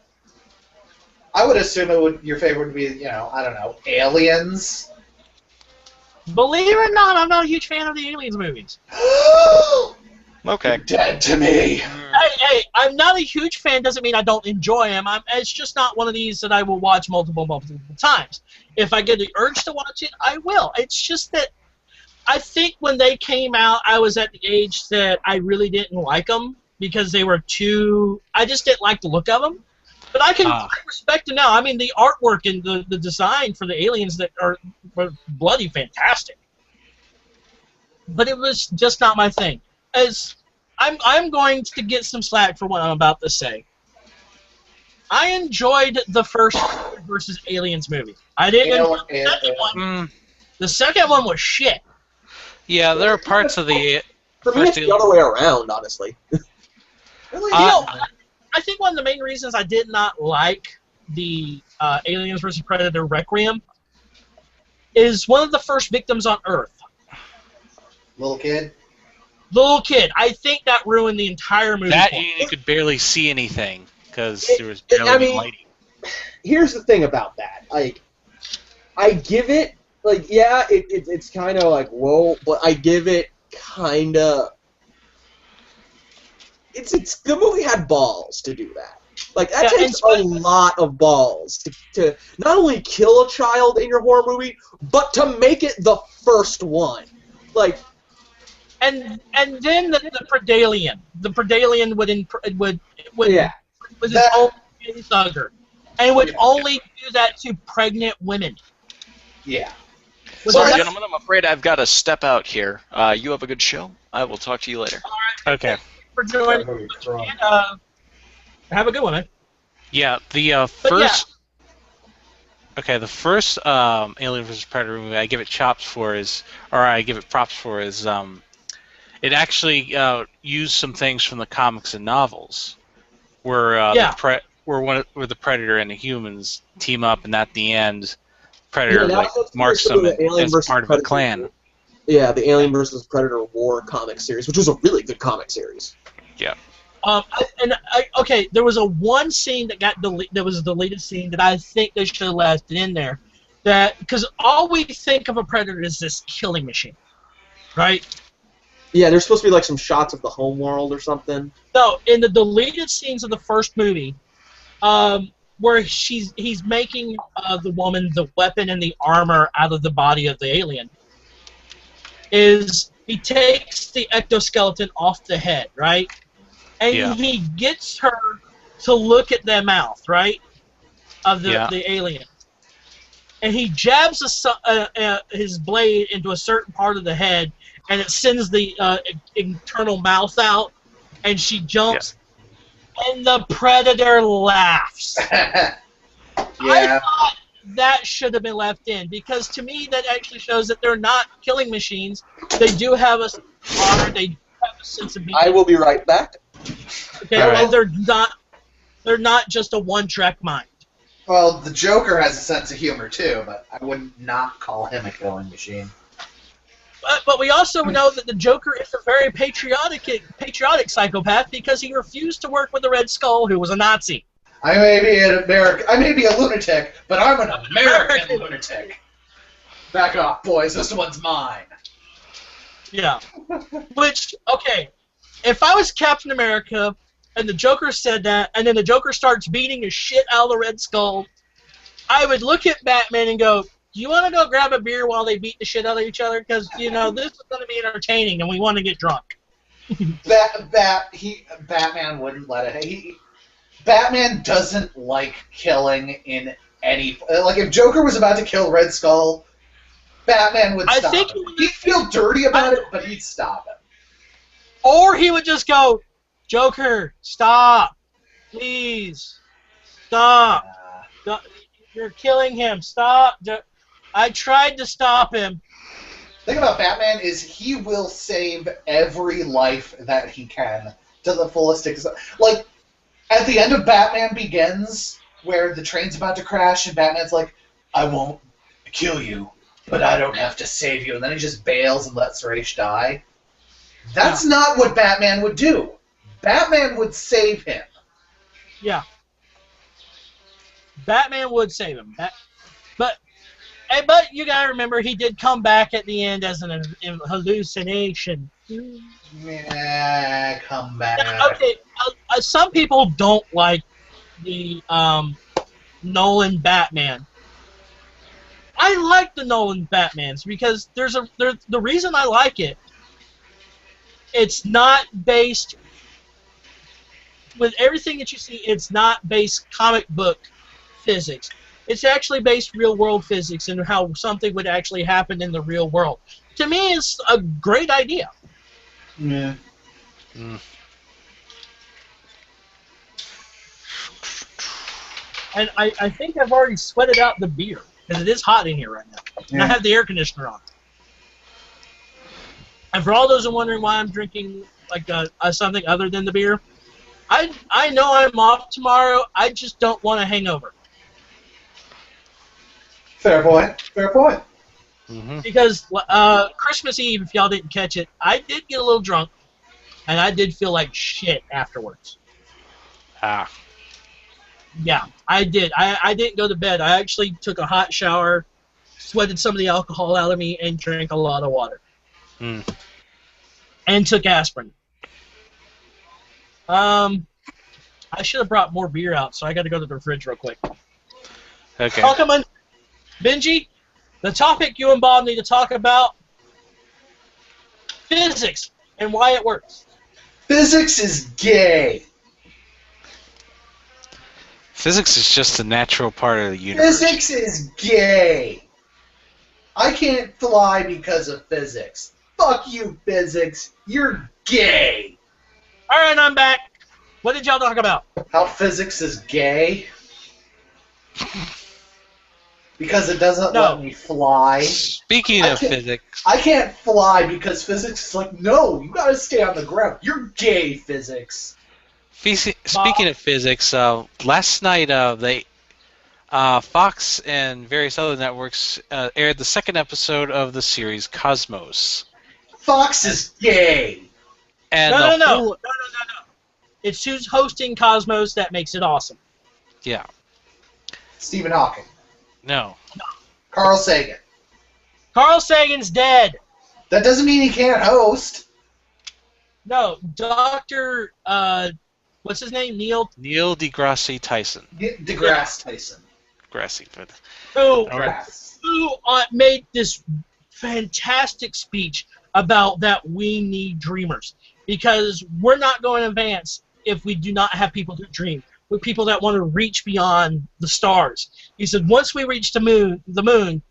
Speaker 3: I would assume your favorite would be, I don't know, Aliens.
Speaker 2: Believe it or not, I'm not a huge fan of the Aliens movies.
Speaker 4: Okay.
Speaker 3: Dead to me.
Speaker 2: Hey, I'm not a huge fan doesn't mean I don't enjoy them. It's just not one of these that I will watch multiple times. If I get the urge to watch it, I will. It's just that I think when they came out, I was at the age that I really didn't like them because they were too... I just didn't like the look of them. But I respect them now. I mean, the artwork and the design for the aliens were bloody fantastic. But it was just not my thing. As I'm going to get some slack for what I'm about to say. I enjoyed the first versus Aliens movie. I didn't enjoy the second one. The second one was shit.
Speaker 5: Yeah, there are parts of the...
Speaker 1: For me, it's the other way around, honestly.
Speaker 2: Really? I think one of the main reasons I did not like the Aliens vs. Predator Requiem is one of the first victims on Earth.
Speaker 3: Little kid?
Speaker 2: Little kid. I think that ruined the entire movie.
Speaker 5: That you could barely see anything because there was barely any lighting.
Speaker 1: Here's the thing about that. I give it, it's kind of like, whoa, but I give it kind of... the movie had balls to do that. That takes a lot of balls to not only kill a child in your horror movie, but to make it the first one.
Speaker 2: And then the Predalien. The Predalien would was his own thugger, and would only do that to pregnant women.
Speaker 3: Yeah.
Speaker 4: Sorry, gentlemen, I'm afraid I've got to step out here. You have a good show. I will talk to you later.
Speaker 5: Okay.
Speaker 2: For joining. Have a good one, man.
Speaker 5: Yeah, the first. Yeah. Okay, the first Alien vs Predator movie I give it props for is it actually used some things from the comics and novels, where where the Predator and the humans team up, and at the end, Predator marks them as part of a clan.
Speaker 1: Yeah, the Alien vs Predator War comic series, which was a really good comic series.
Speaker 5: Yeah.
Speaker 2: Okay, there was one scene that got deleted. That was a deleted scene that I think they should have left in there. Because all we think of a Predator is this killing machine, right?
Speaker 1: Yeah, there's supposed to be like some shots of the home world or something.
Speaker 2: No, in the deleted scenes of the first movie, where he's making the woman the weapon and the armor out of the body of the alien, is he takes the exoskeleton off the head, right? And he gets her to look at the mouth, right, of the alien. And he jabs his blade into a certain part of the head, and it sends the internal mouth out, and she jumps, and the Predator laughs. I thought that should have been left in, because to me that actually shows that they're not killing machines. They do have a honor. They do have a sense of being.
Speaker 1: I will be right back.
Speaker 2: Okay, and they're not just a one-track mind.
Speaker 3: Well, the Joker has a sense of humor too, but I would not call him a killing machine.
Speaker 2: But we also know that the Joker is a very patriotic psychopath, because he refused to work with the Red Skull, who was a Nazi.
Speaker 3: I may be a lunatic, but I'm an American lunatic. Back off, boys. This one's mine.
Speaker 2: Yeah. Which, okay, if I was Captain America and the Joker said that, and then the Joker starts beating the shit out of the Red Skull, I would look at Batman and go, do you want to go grab a beer while they beat the shit out of each other? Because, this is going to be entertaining, and we want to get drunk.
Speaker 3: Batman wouldn't let it. Batman doesn't like killing in any... Like, if Joker was about to kill Red Skull, Batman would stop him. He'd feel dirty about it, but he'd stop him.
Speaker 2: Or he would just go, Joker, stop. Please. Stop. You're killing him. Stop. I tried to stop him.
Speaker 3: The thing about Batman is he will save every life that he can to the fullest extent. Like, at the end of Batman Begins, where the train's about to crash, and Batman's like, I won't kill you, but I don't have to save you. And then he just bails and lets Ra's die. That's not what Batman would do. Batman would save him.
Speaker 2: Yeah. Batman would save him. But you gotta remember, he did come back at the end as an hallucination.
Speaker 3: Yeah, come back.
Speaker 2: Okay, some people don't like the Nolan Batman. I like the Nolan Batmans because the reason I like it. It's not based with everything that you see. It's not based comic book physics. It's actually based real world physics and how something would actually happen in the real world. To me, it's a great idea.
Speaker 3: Yeah.
Speaker 5: Mm.
Speaker 2: And I think I've already sweated out the beer because it is hot in here right now. Yeah. And I have the air conditioner on. And for all those who are wondering why I'm drinking like something other than the beer, I know I'm off tomorrow. I just don't want a hangover.
Speaker 3: Fair point. Fair point.
Speaker 5: Mm-hmm.
Speaker 2: Because Christmas Eve, if y'all didn't catch it, I did get a little drunk, and I did feel like shit afterwards. Yeah, I did. I didn't go to bed. I actually took a hot shower, sweated some of the alcohol out of me, and drank a lot of water.
Speaker 5: Mm.
Speaker 2: And took aspirin. I should have brought more beer out, so I got to go to the fridge real quick.
Speaker 5: Okay.
Speaker 2: Welcome on, Benji. The topic you and Bob need to talk about: physics and why it works.
Speaker 3: Physics is gay.
Speaker 5: Physics is just a natural part of the universe.
Speaker 3: Physics is gay. I can't fly because of physics. Fuck you, physics. You're gay.
Speaker 2: All right, I'm back. What did y'all talk about?
Speaker 3: How physics is gay? Because it doesn't let me fly.
Speaker 5: Speaking of physics,
Speaker 3: I can't fly because physics is like, no, you gotta stay on the ground. You're gay, physics.
Speaker 5: speaking of physics, last night Fox and various other networks aired the second episode of the series Cosmos.
Speaker 3: Fox is gay.
Speaker 5: And
Speaker 2: No. It's who's hosting Cosmos that makes it awesome.
Speaker 5: Yeah.
Speaker 3: Stephen Hawking.
Speaker 5: No.
Speaker 3: Carl Sagan.
Speaker 2: Carl Sagan's dead.
Speaker 3: That doesn't mean he can't host.
Speaker 2: No, Dr. What's his name? Neil
Speaker 5: deGrasse Tyson.
Speaker 3: deGrasse Tyson.
Speaker 5: Grassy, but
Speaker 2: Who made this fantastic speech about that we need dreamers. Because we're not going to advance if we do not have people who dream. With people that want to reach beyond the stars. He said, once we reach the moon,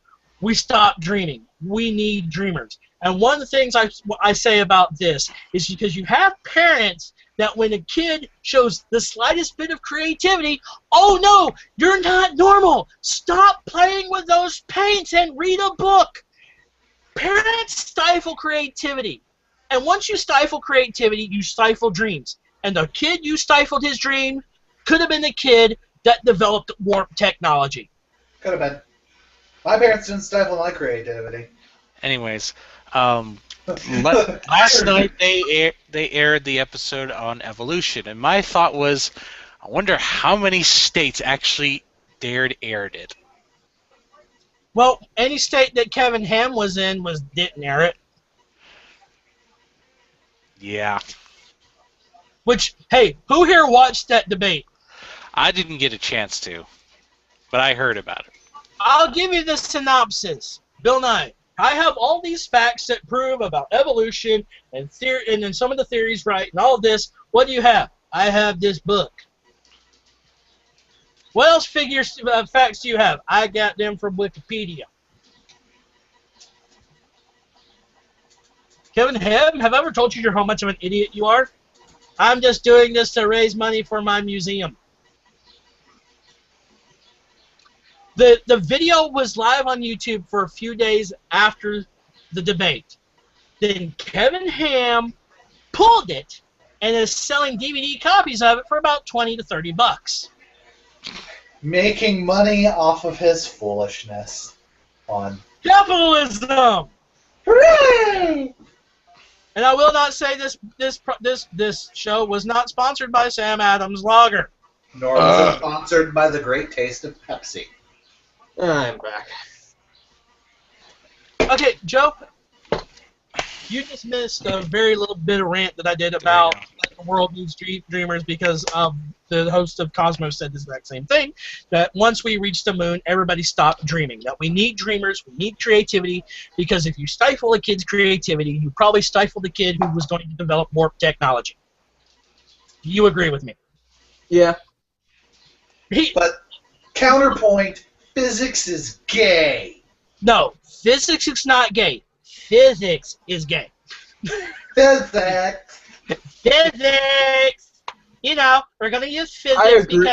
Speaker 2: we stop dreaming. We need dreamers. And one of the things I say about this is because you have parents that when a kid shows the slightest bit of creativity, oh no, you're not normal. Stop playing with those paints and read a book. Parents stifle creativity. And once you stifle creativity, you stifle dreams. And the kid you stifled his dream could have been the kid that developed warp technology.
Speaker 3: Could have been. My parents didn't stifle my creativity.
Speaker 5: Anyways, last night they aired the episode on evolution, and my thought was, I wonder how many states actually aired it.
Speaker 2: Well, any state that Kevin Ham was in didn't air it.
Speaker 5: Yeah.
Speaker 2: Which, hey, who here watched that debate?
Speaker 5: I didn't get a chance to, but I heard about it.
Speaker 2: I'll give you the synopsis. Bill Nye. I have all these facts that prove about evolution and then some of the theories right and all of this. What do you have? I have this book. What else facts do you have? I got them from Wikipedia. Kevin Ham, have I ever told you how much of an idiot you are? I'm just doing this to raise money for my museum. The video was live on YouTube for a few days after the debate. Then Kevin Ham pulled it and is selling DVD copies of it for about $20 to $30.
Speaker 3: Making money off of his foolishness. On
Speaker 2: Capitalism!
Speaker 3: Hooray!
Speaker 2: And I will not say this show was not sponsored by Sam Adams Lager.
Speaker 3: Nor was it sponsored by the great taste of Pepsi.
Speaker 1: I'm back.
Speaker 2: Okay, Joe, you just missed a very little bit of rant that I did about the world needs dreamers because the host of Cosmos said the exact same thing, that once we reach the moon, everybody stopped dreaming, that we need dreamers, we need creativity, because if you stifle a kid's creativity, you probably stifle the kid who was going to develop warp technology. Do you agree with me?
Speaker 1: Yeah.
Speaker 3: But counterpoint, physics is gay.
Speaker 2: No, physics is not gay. Physics is gay.
Speaker 3: Physics.
Speaker 2: Physics. You know, we're gonna use physics
Speaker 1: I agree.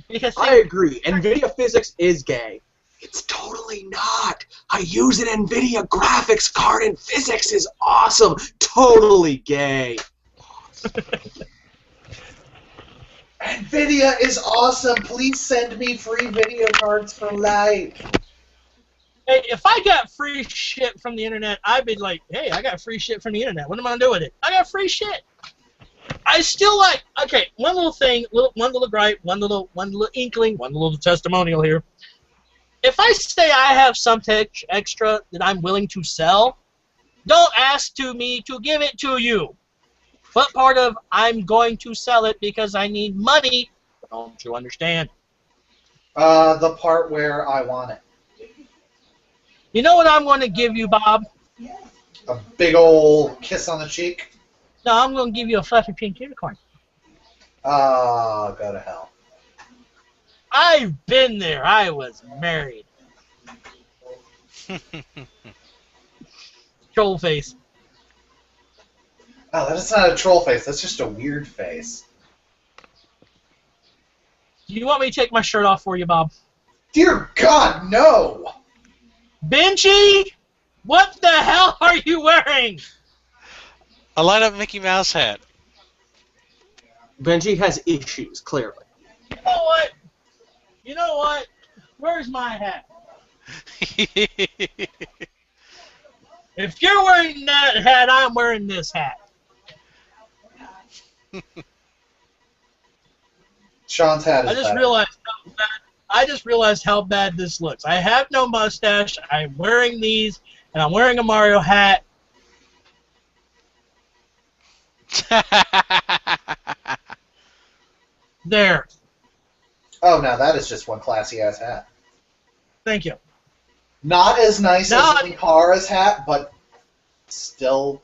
Speaker 2: because
Speaker 1: I agree. NVIDIA physics is gay. It's totally not. I use an NVIDIA graphics card and physics is awesome. Totally gay.
Speaker 3: NVIDIA is awesome. Please send me free video cards for life.
Speaker 2: Hey, if I got free shit from the internet, I'd be like, hey, I got free shit from the internet. What am I gonna do with it? I got free shit. I still like. Okay, one little thing, one little gripe, one little inkling, one little testimonial here. If I say I have some extra that I'm willing to sell, don't ask me to give it to you. What part of I'm going to sell it because I need money? Don't you understand?
Speaker 3: The part where I want it.
Speaker 2: You know what I'm going to give you, Bob?
Speaker 3: A big old kiss on the cheek?
Speaker 2: No, I'm going to give you a fluffy pink unicorn.
Speaker 3: Go to hell.
Speaker 2: I've been there. I was married. Troll face.
Speaker 3: Oh, that's not a troll face. That's just a weird face.
Speaker 2: Do you want me to take my shirt off for you, Bob?
Speaker 3: Dear God, no!
Speaker 2: Benji, what the hell are you wearing?
Speaker 5: A light up Mickey Mouse hat.
Speaker 1: Benji has issues, clearly.
Speaker 2: You know what? You know what? Where's my hat? If you're wearing that hat, I'm wearing this hat.
Speaker 3: Sean's hat is
Speaker 2: I just
Speaker 3: better.
Speaker 2: realized how bad this looks. I have no mustache. I'm wearing these, and I'm wearing a Mario hat. There.
Speaker 3: Oh, now that is just one classy-ass hat.
Speaker 2: Thank you.
Speaker 3: Not as nice
Speaker 2: Not-
Speaker 3: as Linkara's hat, but still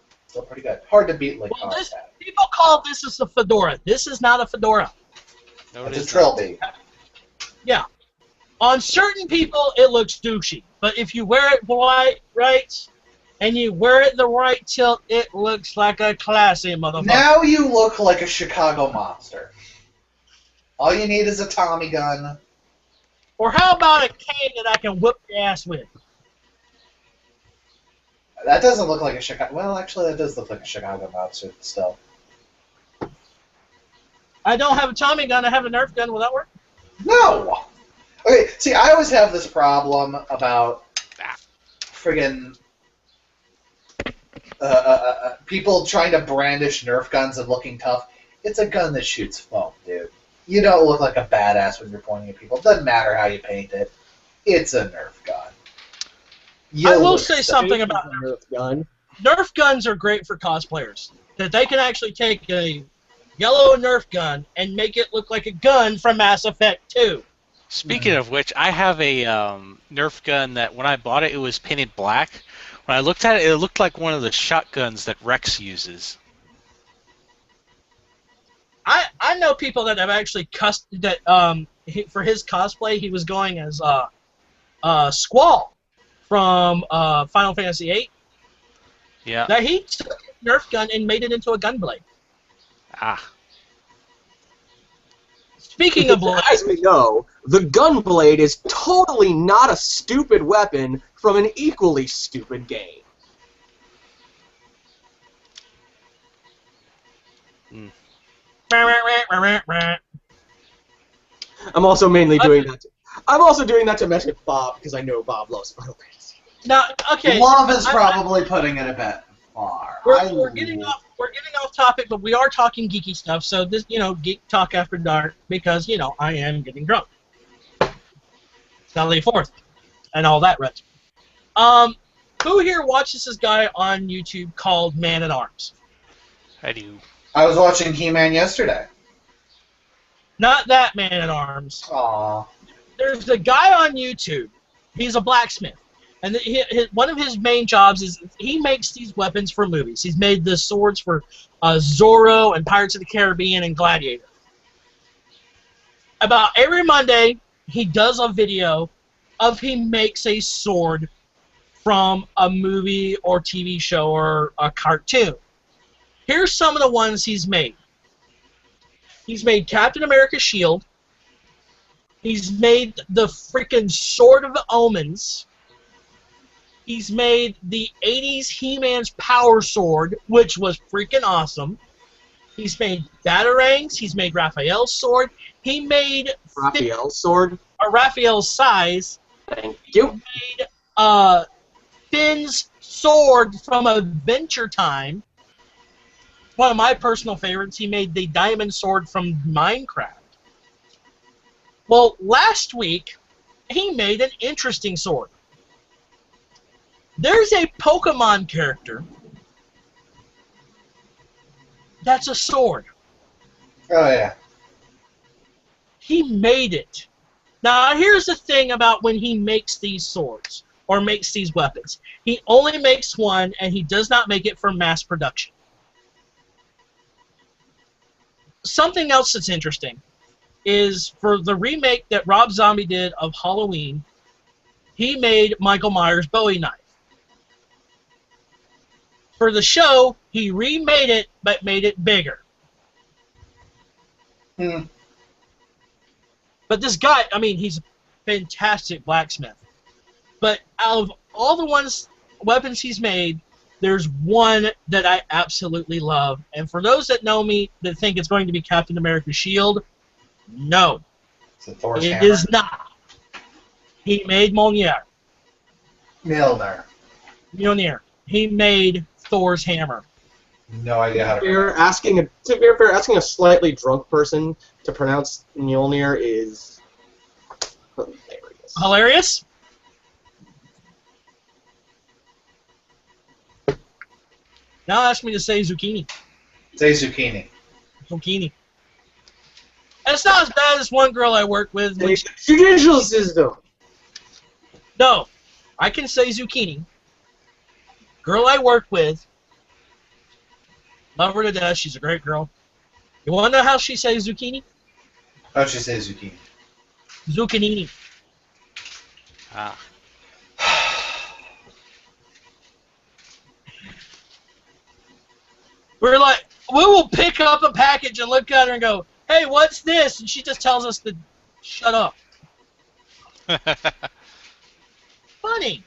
Speaker 3: pretty good. Hard to beat
Speaker 2: Well,
Speaker 3: Linkara's hat.
Speaker 2: people call this a fedora. This is not a fedora.
Speaker 5: No, it
Speaker 3: It's a
Speaker 5: is
Speaker 3: trilby.
Speaker 2: Yeah. On certain people, it looks douchey. But if you wear it right, and you wear it the right tilt, it looks like a classy motherfucker.
Speaker 3: Now you look like a Chicago mobster. All you need is a Tommy gun.
Speaker 2: Or how about a cane that I can whip your ass with?
Speaker 3: That doesn't look like a Chicago... Well, actually, that does look like a Chicago mobster still.
Speaker 2: I don't have a Tommy gun. I have a Nerf gun. Will that work?
Speaker 3: No! Okay, see, I always have this problem about friggin' people trying to brandish Nerf guns and looking tough. It's a gun that shoots foam, dude. You don't look like a badass when you're pointing at people. It doesn't matter how you paint it. It's a Nerf gun.
Speaker 2: I will say something about
Speaker 1: Nerf gun.
Speaker 2: Nerf guns are great for cosplayers. That they can actually take a yellow Nerf gun and make it look like a gun from Mass Effect 2.
Speaker 5: Speaking of which, I have a Nerf gun that when I bought it, it was painted black. When I looked at it, it looked like one of the shotguns that Rex uses.
Speaker 2: I know people that have actually for his cosplay, he was going as Squall from Final Fantasy VIII.
Speaker 5: Yeah.
Speaker 2: That he took a Nerf gun and made it into a gunblade.
Speaker 5: Ah.
Speaker 2: Speaking of blades,
Speaker 1: As we know, the gunblade is totally not a stupid weapon from an equally stupid game. I'm also mainly doing that. I'm also doing that to mess with Bob because I know Bob loves Final Fantasy.
Speaker 2: now, okay,
Speaker 3: Love is probably putting it a bit far.
Speaker 2: we're getting off topic, but we are talking geeky stuff. So this, geek talk after dark because I am getting drunk. Saturday 4th, and all that rest. Who here watches this guy on YouTube called Man at Arms?
Speaker 5: I do.
Speaker 3: I was watching He-Man yesterday.
Speaker 2: Not that Man at Arms.
Speaker 3: Aww.
Speaker 2: There's a guy on YouTube. He's a blacksmith, and one of his main jobs is he makes these weapons for movies. He's made the swords for Zorro and Pirates of the Caribbean and Gladiator. About every Monday, he does a video of he makes a sword from a movie or TV show or a cartoon. Here's some of the ones he's made. He's made Captain America's shield. He's made the freaking Sword of Omens. He's made the 80s He-Man's Power Sword, which was freaking awesome. He's made Batarangs. He's made Raphael's sword. He made
Speaker 1: Raphael's sword.
Speaker 2: Raphael's size.
Speaker 1: Thank you.
Speaker 2: He made Finn's sword from Adventure Time. One of my personal favorites, he made the diamond sword from Minecraft. Well, last week, he made an interesting sword. There's a Pokemon character that's a sword.
Speaker 3: Oh, yeah.
Speaker 2: He made it. Now, here's the thing about when he makes these swords, or makes these weapons. He only makes one, and he does not make it for mass production. Something else that's interesting is for the remake that Rob Zombie did of Halloween, he made Michael Myers' Bowie knife. For the show, he remade it, but made it bigger.
Speaker 3: Hmm.
Speaker 2: But this guy, I mean, he's a fantastic blacksmith. But out of all the weapons he's made, there's one that I absolutely love. And for those that know me that think it's going to be Captain America's shield, no.
Speaker 3: Is it Thor's
Speaker 2: It
Speaker 3: hammer?
Speaker 2: is not. He made Mjolnir.
Speaker 3: Mjolnir.
Speaker 2: He made Thor's hammer.
Speaker 3: No idea how to
Speaker 1: To be fair, asking a slightly drunk person to pronounce Mjolnir is hilarious.
Speaker 2: Hilarious? Now ask me to say zucchini.
Speaker 3: Say zucchini.
Speaker 2: Zucchini. And it's not as bad as one girl I work with. Which,
Speaker 1: Judicial system.
Speaker 2: no, I can say zucchini. Girl I work with. Love her to death. She's a great girl. You want to know how she says zucchini?
Speaker 3: How'd she say zucchini?
Speaker 2: Zucchini.
Speaker 5: Ah.
Speaker 2: We're like, we will pick up a package and look at her and go, hey, what's this? And she just tells us to shut up. Funny.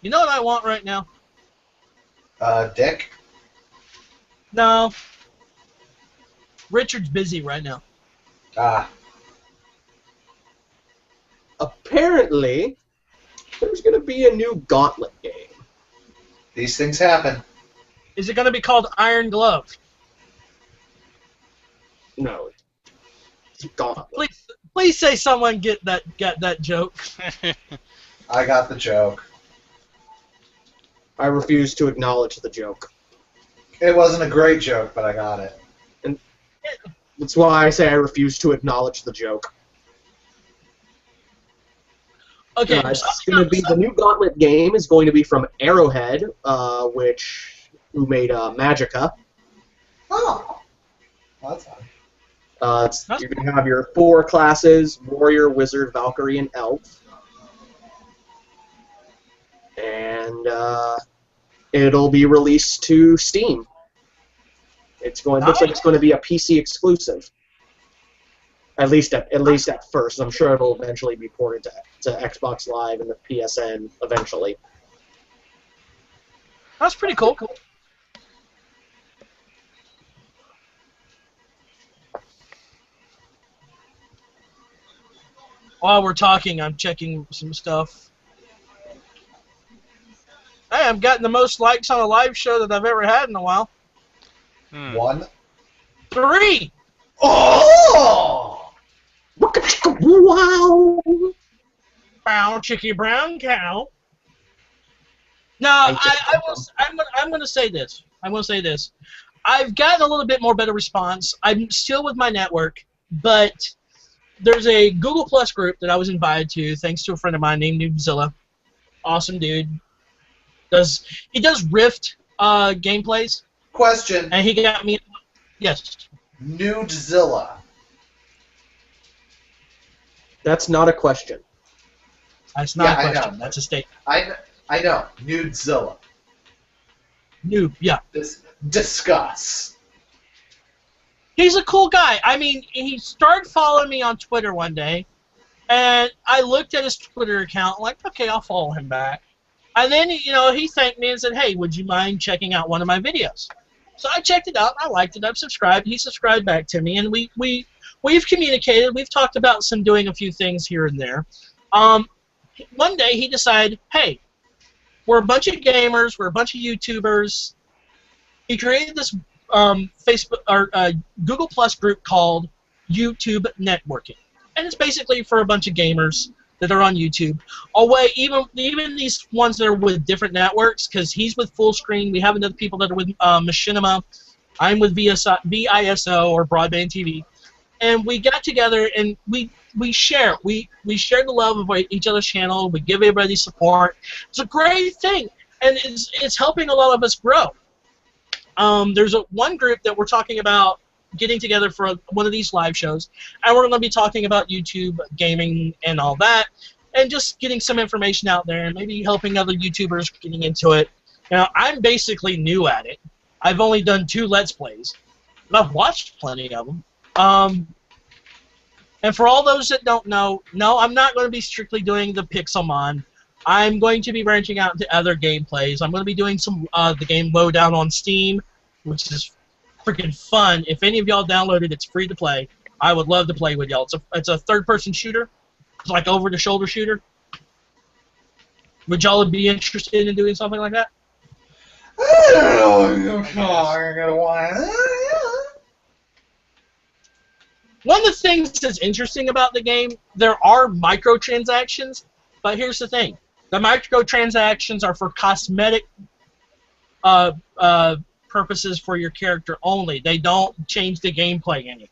Speaker 2: You know what I want right now?
Speaker 3: Dick?
Speaker 2: No. Richard's busy right now.
Speaker 3: Ah.
Speaker 1: Apparently, there's going to be a new Gauntlet game.
Speaker 3: These things happen.
Speaker 2: Is it going to be called Iron Glove?
Speaker 1: No. It's Gauntlet.
Speaker 2: Please say someone got that joke.
Speaker 3: I got the joke.
Speaker 1: I refuse to acknowledge the joke.
Speaker 3: It wasn't a great joke, but I got it.
Speaker 1: That's why I say I refuse to acknowledge the joke.
Speaker 2: Okay.
Speaker 1: It's going to be the new Gauntlet game is going to be from Arrowhead, who made Magica.
Speaker 3: Oh. Well, that's fun.
Speaker 1: You're going to have your 4 classes: Warrior, Wizard, Valkyrie, and Elf. And it'll be released to Steam. Looks like it's going to be a PC exclusive. At least at first. I'm sure it'll eventually be ported to Xbox Live and the PSN eventually.
Speaker 2: That's pretty cool. While we're talking, I'm checking some stuff. Hey, I've gotten the most likes on a live show that I've ever had in a while.
Speaker 3: 1.
Speaker 2: 3!
Speaker 3: Oh!
Speaker 1: Wow!
Speaker 2: Brown chicky brown cow. No, I'm going to say this. I'm going to say this. I've gotten a little bit more better response. I'm still with my network, but there's a Google Plus group that I was invited to thanks to a friend of mine named Noobzilla. Awesome dude. He does Rift gameplays.
Speaker 3: Question.
Speaker 2: And he got me. Yes.
Speaker 3: Nudezilla.
Speaker 1: That's not a question.
Speaker 2: That's not a
Speaker 3: I
Speaker 2: question.
Speaker 3: know.
Speaker 2: That's a statement.
Speaker 3: I know. Nudezilla.
Speaker 2: Noob, yeah.
Speaker 3: Discuss.
Speaker 2: He's a cool guy. I mean, he started following me on Twitter one day, and I looked at his Twitter account, like, okay, I'll follow him back. And then, he thanked me and said, hey, would you mind checking out one of my videos? So I checked it out. I liked it. I've subscribed. He subscribed back to me, and we've communicated. We've talked about doing a few things here and there. One day he decided, hey, we're a bunch of gamers. We're a bunch of YouTubers. He created this Facebook or Google Plus group called YouTube Networking, and it's basically for a bunch of gamers that are on YouTube. Even these ones that are with different networks, because he's with Full Screen. We have other people that are with Machinima. I'm with VISO or Broadband TV, and we got together and we share. We share the love of each other's channel. We give everybody support. It's a great thing, and it's helping a lot of us grow. There's one group that we're talking about getting together for one of these live shows, and we're going to be talking about YouTube, gaming, and all that, and just getting some information out there, and maybe helping other YouTubers getting into it. Now, I'm basically new at it. I've only done 2 Let's Plays, but I've watched plenty of them. And for all those that don't know, no, I'm not going to be strictly doing the Pixelmon. I'm going to be branching out into other gameplays. I'm going to be doing some the game Lowdown on Steam, which is freaking fun. If any of y'all download it, it's free to play. I would love to play with y'all. It's a third-person shooter. It's like over-the-shoulder shooter. Would y'all be interested in doing something like that?
Speaker 3: I don't know if you're gonna want it.
Speaker 2: One of the things that's interesting about the game, there are microtransactions, but here's the thing. The microtransactions are for cosmetic purposes for your character only. They don't change the gameplay any.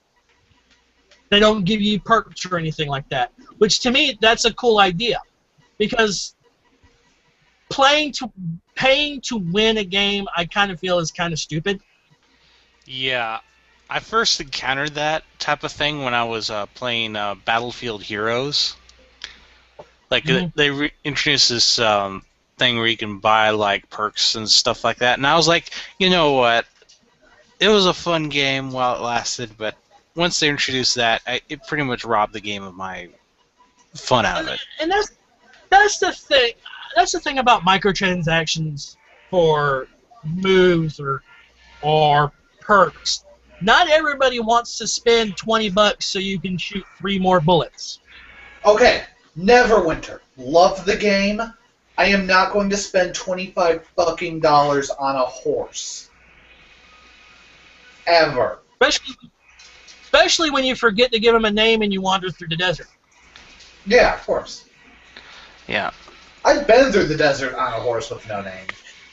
Speaker 2: They don't give you perks or anything like that, which to me, that's a cool idea, because paying to win a game, I kind of feel is kind of stupid.
Speaker 5: Yeah. I first encountered that type of thing when I was playing Battlefield Heroes. Like, they introduced this thing where you can buy, like, perks and stuff like that. And I was like, you know what? It was a fun game while it lasted, but once they introduced that, it pretty much robbed the game of my fun out of it.
Speaker 2: And that's the thing. That's the thing about microtransactions for moves or perks. Not everybody wants to spend $20 so you can shoot 3 more bullets.
Speaker 3: Okay, Neverwinter. Love the game. I am not going to spend $25 fucking on a horse. Ever.
Speaker 2: Especially when you forget to give him a name and you wander through the desert.
Speaker 3: Yeah, of course.
Speaker 5: Yeah.
Speaker 3: I've been through the desert on a horse with no name.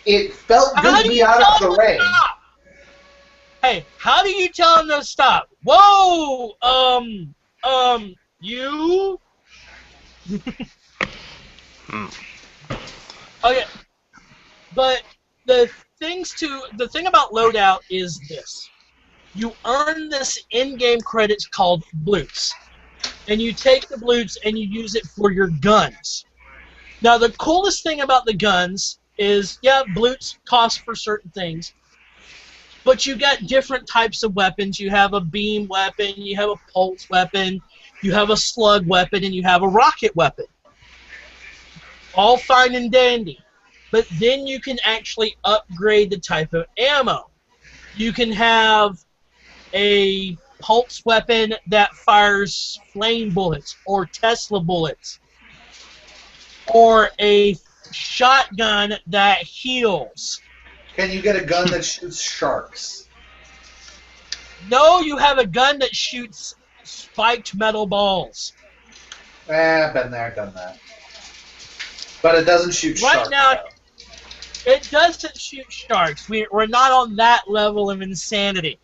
Speaker 3: It felt good to be out of the rain.
Speaker 2: Stop? Hey, how do you tell him to stop? Whoa! You? Okay. But the thing about loadout is this. You earn this in-game credits called bloots. And you take the bloots and you use it for your guns. Now, the coolest thing about the guns is, yeah, bloots cost for certain things. But you got different types of weapons. You have a beam weapon, you have a pulse weapon, you have a slug weapon, and you have a rocket weapon. All fine and dandy. But then you can actually upgrade the type of ammo. You can have a pulse weapon that fires flame bullets or Tesla bullets. Or a shotgun that heals.
Speaker 3: Can you get a gun that shoots sharks?
Speaker 2: No, you have a gun that shoots spiked metal balls.
Speaker 3: Been there, done that. But it doesn't shoot sharks.
Speaker 2: Right now, it doesn't shoot sharks. We're not on that level of insanity.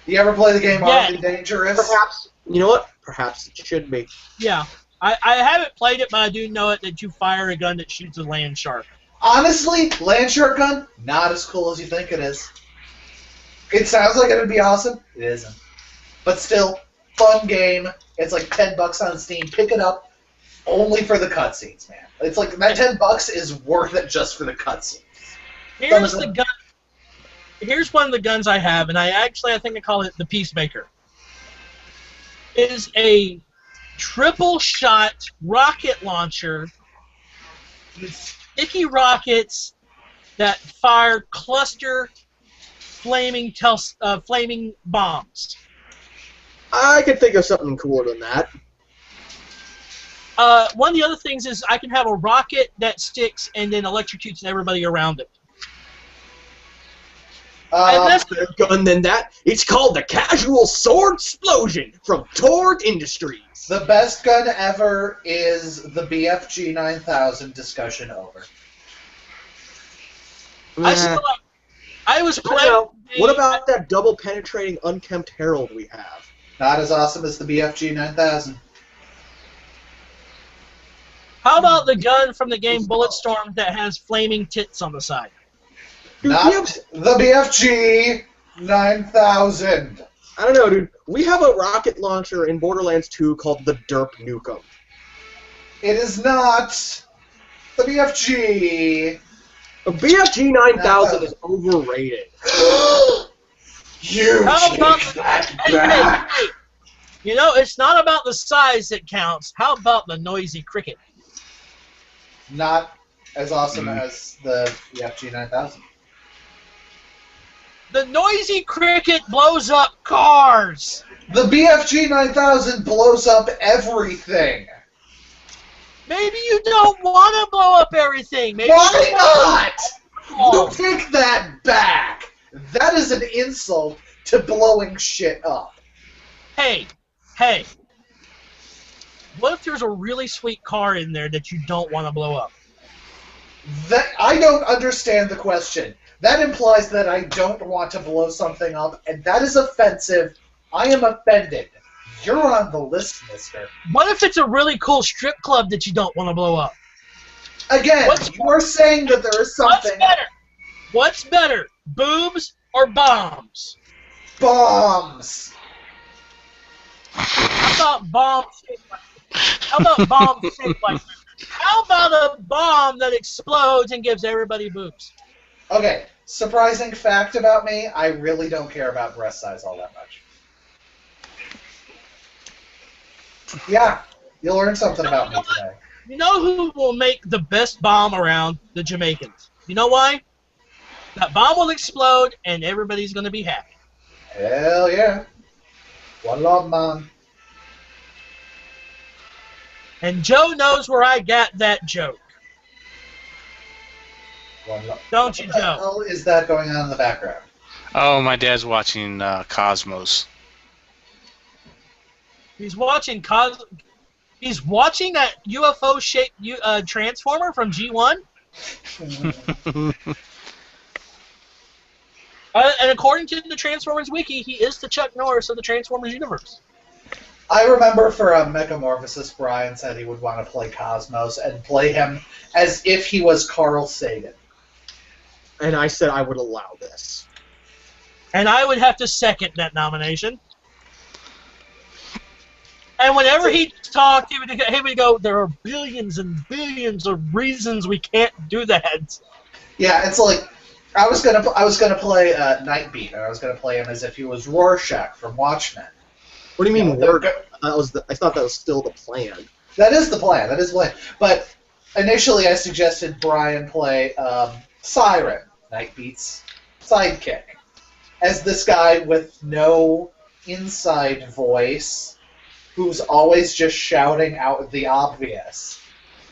Speaker 3: You ever play the game Armed and Dangerous?
Speaker 1: Perhaps. You know what? Perhaps it should be.
Speaker 2: Yeah. I haven't played it, but I do know it that you fire a gun that shoots a land shark.
Speaker 3: Honestly, land shark gun, not as cool as you think it is. It sounds like it would be awesome. It isn't. But still, fun game. It's like $10 on Steam. Pick it up only for the cutscenes, man. It's like that $10 is worth it just for the cutscenes.
Speaker 2: Here's the gun. Here's one of the guns I have, and I think I call it the Peacemaker. It is a triple-shot rocket launcher with sticky rockets that fire cluster flaming bombs.
Speaker 1: I could think of something cooler than that.
Speaker 2: One of the other things is I can have a rocket that sticks and then electrocutes everybody around it.
Speaker 1: Better gun than that. It's called the Casual Sword Explosion from Torg Industries.
Speaker 3: The best gun ever is the BFG 9000. Discussion over.
Speaker 2: I was playing.
Speaker 1: What about that double penetrating unkempt herald we have?
Speaker 3: Not as awesome as the BFG 9000.
Speaker 2: How about the gun from the game Bulletstorm that has flaming tits on the side?
Speaker 3: Not the BFG 9000.
Speaker 1: I don't know, dude. We have a rocket launcher in Borderlands 2 called the Derp Nukem.
Speaker 3: It is not the BFG.
Speaker 1: The BFG 9000 is overrated.
Speaker 3: You
Speaker 2: How about
Speaker 3: take that back.
Speaker 2: hey, you know, it's not about the size that counts. How about the noisy cricket?
Speaker 3: Not as awesome as the BFG 9000.
Speaker 2: The noisy cricket blows up cars.
Speaker 3: The BFG 9000 blows up everything.
Speaker 2: Maybe you don't want to blow up everything. Maybe
Speaker 3: Why not?
Speaker 2: Oh.
Speaker 3: You take that back. That is an insult to blowing shit up.
Speaker 2: Hey. What if there's a really sweet car in there that you don't want to blow up?
Speaker 3: That I don't understand the question. That implies that I don't want to blow something up, and that is offensive. I am offended. You're on the list, mister.
Speaker 2: What if it's a really cool strip club that you don't want to blow up?
Speaker 3: Again, you're saying that there is something...
Speaker 2: What's better? Boobs or bombs?
Speaker 3: Bombs!
Speaker 2: How about bombs shaped like this? How about bombs shaped like this? How about a bomb that explodes and gives everybody boobs?
Speaker 3: Okay, surprising fact about me, I really don't care about breast size all that much. Yeah, you'll learn something about me today.
Speaker 2: You know who will make the best bomb around? The Jamaicans. You know why? That bomb will explode and everybody's going to be happy.
Speaker 3: Hell yeah. One love, man.
Speaker 2: And Joe knows where I got that joke.
Speaker 3: One love.
Speaker 2: Don't you,
Speaker 3: What the
Speaker 2: Joe?
Speaker 3: hell is that going on in the background?
Speaker 5: Oh, my dad's watching Cosmos.
Speaker 2: He's watching He's watching that UFO-shaped transformer from G1. And according to the Transformers wiki, he is the Chuck Norris of the Transformers universe.
Speaker 3: I remember for a Metamorphosis, Brian said he would want to play Cosmos and play him as if he was Carl Sagan.
Speaker 1: And I said I would allow this.
Speaker 2: And I would have to second that nomination. And whenever he talked, he would go, there are billions and billions of reasons we can't do that.
Speaker 3: Yeah, it's like I was gonna play Nightbeat, and I was gonna play him as if he was Rorschach from Watchmen.
Speaker 1: What do you mean,
Speaker 3: Yeah,
Speaker 1: work? I thought that was still the plan.
Speaker 3: That is the plan. That is the plan. But initially, I suggested Brian play Siren, Nightbeat's sidekick, as this guy with no inside voice, who's always just shouting out the obvious.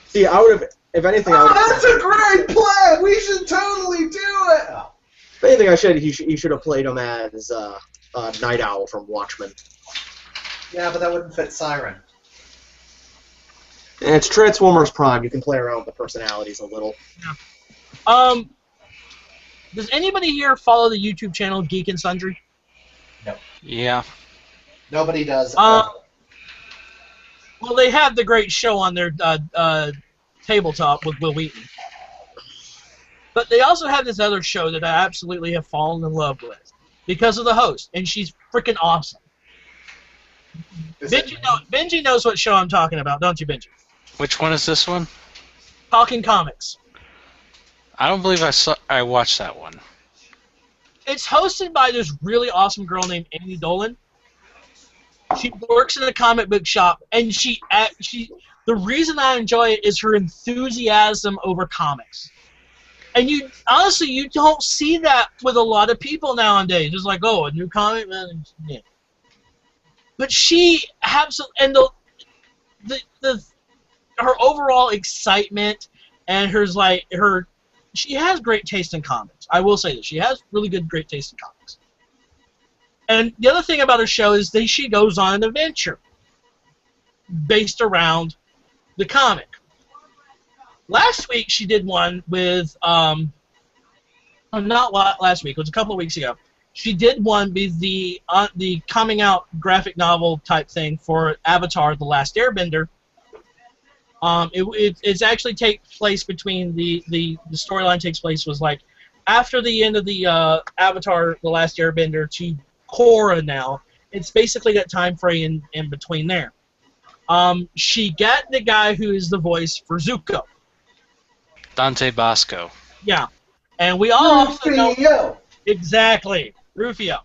Speaker 1: See, I would have, if anything, I would have.
Speaker 3: That's a great plan! We should totally do it! Oh.
Speaker 1: If anything, he should have played him as Night Owl from Watchmen.
Speaker 3: Yeah, but that wouldn't fit Siren.
Speaker 1: And it's Transformers Prime. You can play around with the personalities a little.
Speaker 2: Yeah. Does anybody here follow the YouTube channel Geek and Sundry?
Speaker 3: No.
Speaker 5: Yeah.
Speaker 3: Nobody does.
Speaker 2: Well, they have the great show on their tabletop with Will Wheaton. But they also have this other show that I absolutely have fallen in love with because of the host, and she's freaking awesome. Benji knows what show I'm talking about, don't you, Benji?
Speaker 5: Which one is this one?
Speaker 2: Talking Comics.
Speaker 5: I don't believe I watched that one.
Speaker 2: It's hosted by this really awesome girl named Amy Dolan. She works in a comic book shop, and the reason I enjoy it is her enthusiasm over comics. And you don't see that with a lot of people nowadays. It's like, oh, a new comic, man. Yeah. But she absolutely, and her overall excitement and she has great taste in comics. I will say this. She has really great taste in comics. And the other thing about her show is that she goes on an adventure based around the comic. Last week she did one with, not last week, it was a couple of weeks ago. She did one with the coming out graphic novel type thing for Avatar: The Last Airbender. It's actually takes place between the storyline takes place was like after the end of the Avatar: The Last Airbender to Korra now, it's basically that time frame in between there. She got the guy who is the voice for Zuko.
Speaker 5: Dante Bosco.
Speaker 2: Yeah. And we all also know...
Speaker 3: Rufio!
Speaker 2: Exactly. Rufio.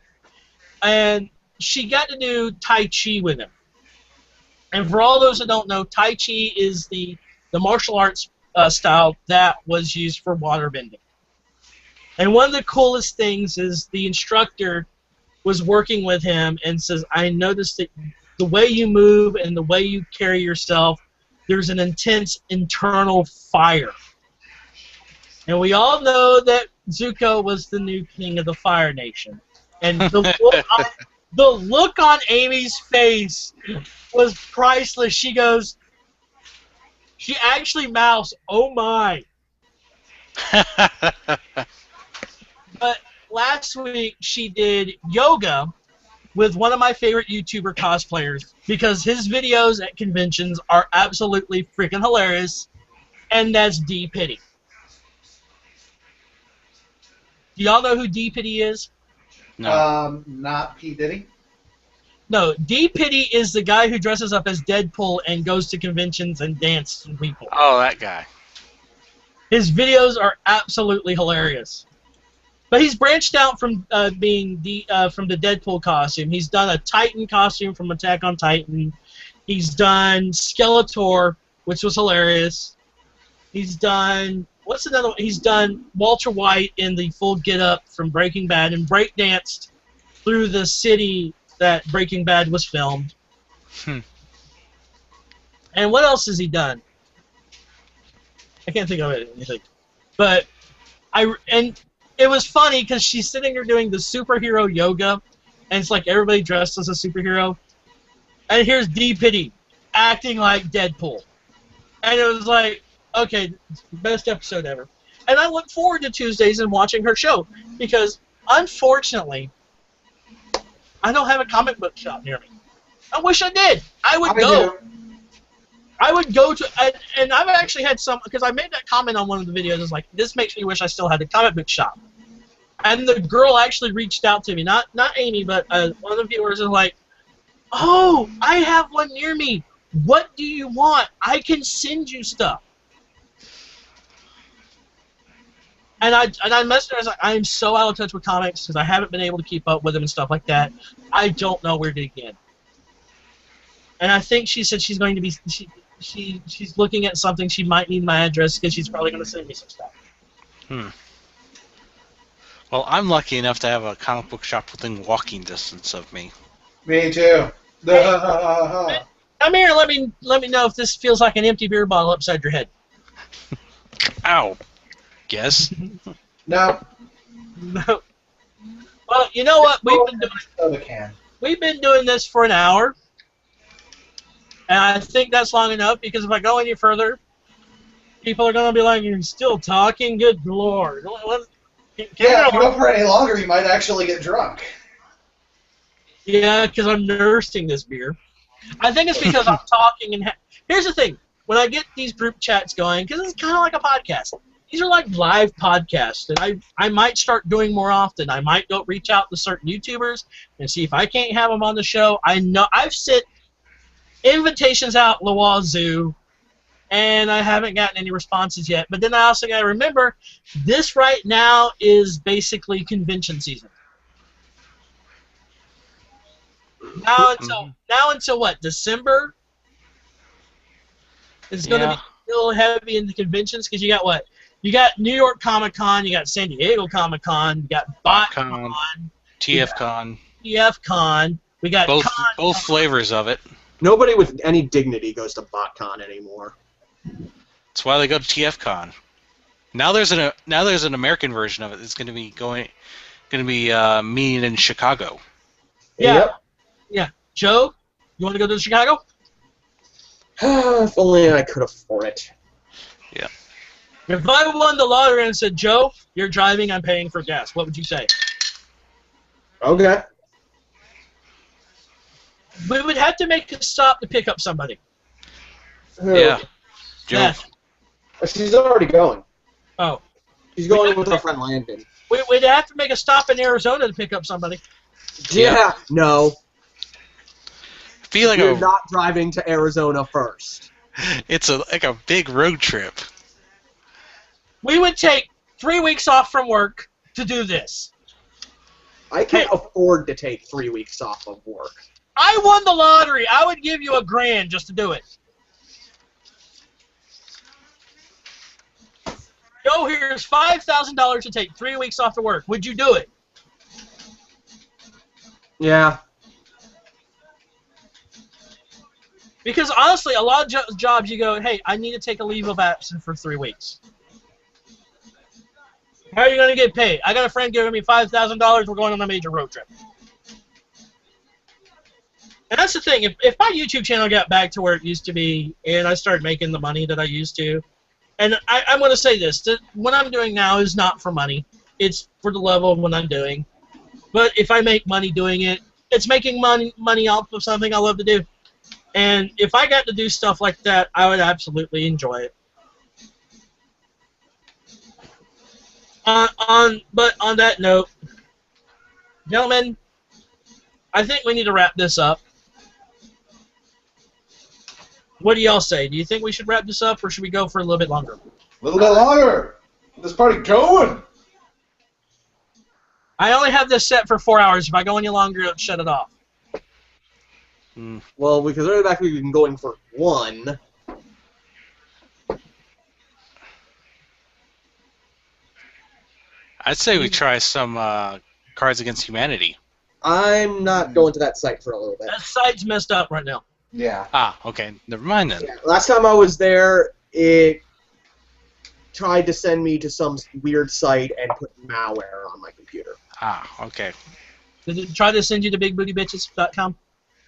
Speaker 2: And she got to do Tai Chi with him. And for all those that don't know, Tai Chi is the martial arts style that was used for waterbending. And one of the coolest things is the instructor was working with him and says, I noticed that the way you move and the way you carry yourself, there's an intense internal fire. And we all know that Zuko was the new king of the Fire Nation. And the look on Amy's face was priceless. She actually mouths, "Oh my." But last week she did yoga with one of my favorite YouTuber cosplayers because his videos at conventions are absolutely freaking hilarious, and that's D. Pity. Do y'all know who D. Pity is?
Speaker 5: No.
Speaker 3: Not P. Diddy?
Speaker 2: No, D. Pity is the guy who dresses up as Deadpool and goes to conventions and dances with people.
Speaker 5: Oh, that guy.
Speaker 2: His videos are absolutely hilarious. But he's branched out from being from the Deadpool costume. He's done a Titan costume from Attack on Titan. He's done Skeletor, which was hilarious. He's done what's another one? He's done Walter White in the full get-up from Breaking Bad and breakdanced through the city that Breaking Bad was filmed. And what else has he done? I can't think of anything. But it was funny because she's sitting there doing the superhero yoga, and it's like everybody dressed as a superhero. And here's D. Pity acting like Deadpool. And it was like, okay, best episode ever. And I look forward to Tuesdays and watching her show because, unfortunately, I don't have a comic book shop near me. I wish I did. I would go. I would go to, and I've actually had some, because I made that comment on one of the videos, it's like, this makes me wish I still had a comic book shop. And the girl actually reached out to me, not Amy, but one of the viewers is like, oh, I have one near me. What do you want? I can send you stuff. And I messaged her, I was like, I am so out of touch with comics because I haven't been able to keep up with them and stuff like that. I don't know where to begin. And I think she said she's going to be, she's looking at something. She might need my address because she's probably going to send me some stuff.
Speaker 5: Well, I'm lucky enough to have a comic book shop within walking distance of me.
Speaker 3: Me too.
Speaker 2: Hey, come here and let me know if this feels like an empty beer bottle upside your head.
Speaker 5: Ow. Guess.
Speaker 3: No.
Speaker 2: No. Well, you know what? We've been doing this for an hour. And I think that's long enough because if I go any further, people are going to be like, you're still talking? Good Lord.
Speaker 3: If you go for any longer, you might actually get drunk.
Speaker 2: Yeah, because I'm nursing this beer. I think it's because I'm talking. And here's the thing. When I get these group chats going, because it's kind of like a podcast. These are like live podcasts that I might start doing more often. I might go reach out to certain YouTubers and see if I can't have them on the show. I know I've sent invitations out the wazoo, and I haven't gotten any responses yet. But then I also got to remember, this right now is basically convention season. Now until what? December? It's going to be still heavy in the conventions because you got what? You got New York Comic Con, you got San Diego Comic Con, you got BotCon,
Speaker 5: TFCon.
Speaker 2: TFCon. We got
Speaker 5: both flavors of it.
Speaker 1: Nobody with any dignity goes to BotCon anymore.
Speaker 5: That's why they go to TFCon. Now there's an American version of it. It's going to be meeting in Chicago.
Speaker 2: Yeah.
Speaker 1: Yep.
Speaker 2: Yeah. Joe, you want to go to Chicago?
Speaker 1: If only I could afford it.
Speaker 5: Yeah.
Speaker 2: If I won the lottery and said, Joe, you're driving, I'm paying for gas, what would you say?
Speaker 1: Okay.
Speaker 2: We would have to make a stop to pick up somebody.
Speaker 5: Yeah. Joe.
Speaker 1: She's already going.
Speaker 2: Oh.
Speaker 1: She's going with her friend Landon.
Speaker 2: We'd have to make a stop in Arizona to pick up somebody.
Speaker 1: Yeah. No.
Speaker 5: be like
Speaker 1: You're not driving to Arizona first.
Speaker 5: It's like a big road trip.
Speaker 2: We would take 3 weeks off from work to do this.
Speaker 1: I can't afford to take 3 weeks off of work.
Speaker 2: I won the lottery. I would give you $1,000 just to do it. Yo, here's $5,000 to take 3 weeks off of work. Would you do it?
Speaker 1: Yeah.
Speaker 2: Because honestly, a lot of jobs you go, hey, I need to take a leave of absence for 3 weeks. How are you going to get paid? I got a friend giving me $5,000. We're going on a major road trip. And that's the thing. If my YouTube channel got back to where it used to be and I started making the money that I used to, and I'm going to say this, that what I'm doing now is not for money. It's for the level of what I'm doing. But if I make money doing it, it's making money off of something I love to do. And if I got to do stuff like that, I would absolutely enjoy it. But on that note, gentlemen, I think we need to wrap this up. What do y'all say? Do you think we should wrap this up, or should we go for a little bit longer?
Speaker 3: A little bit longer. Get this party going.
Speaker 2: I only have this set for 4 hours. If I go any longer, it'll shut it off.
Speaker 1: Well, because earlier back we've been going for 1.
Speaker 5: I'd say we try some Cards Against Humanity.
Speaker 1: I'm not going to that site for a little bit.
Speaker 2: That site's messed up right now.
Speaker 3: Yeah.
Speaker 5: Ah, okay. Never mind then.
Speaker 1: Yeah, last time I was there, it tried to send me to some weird site and put malware on my computer.
Speaker 5: Ah, okay.
Speaker 2: Did it try to send you to bigbootyBitches.com?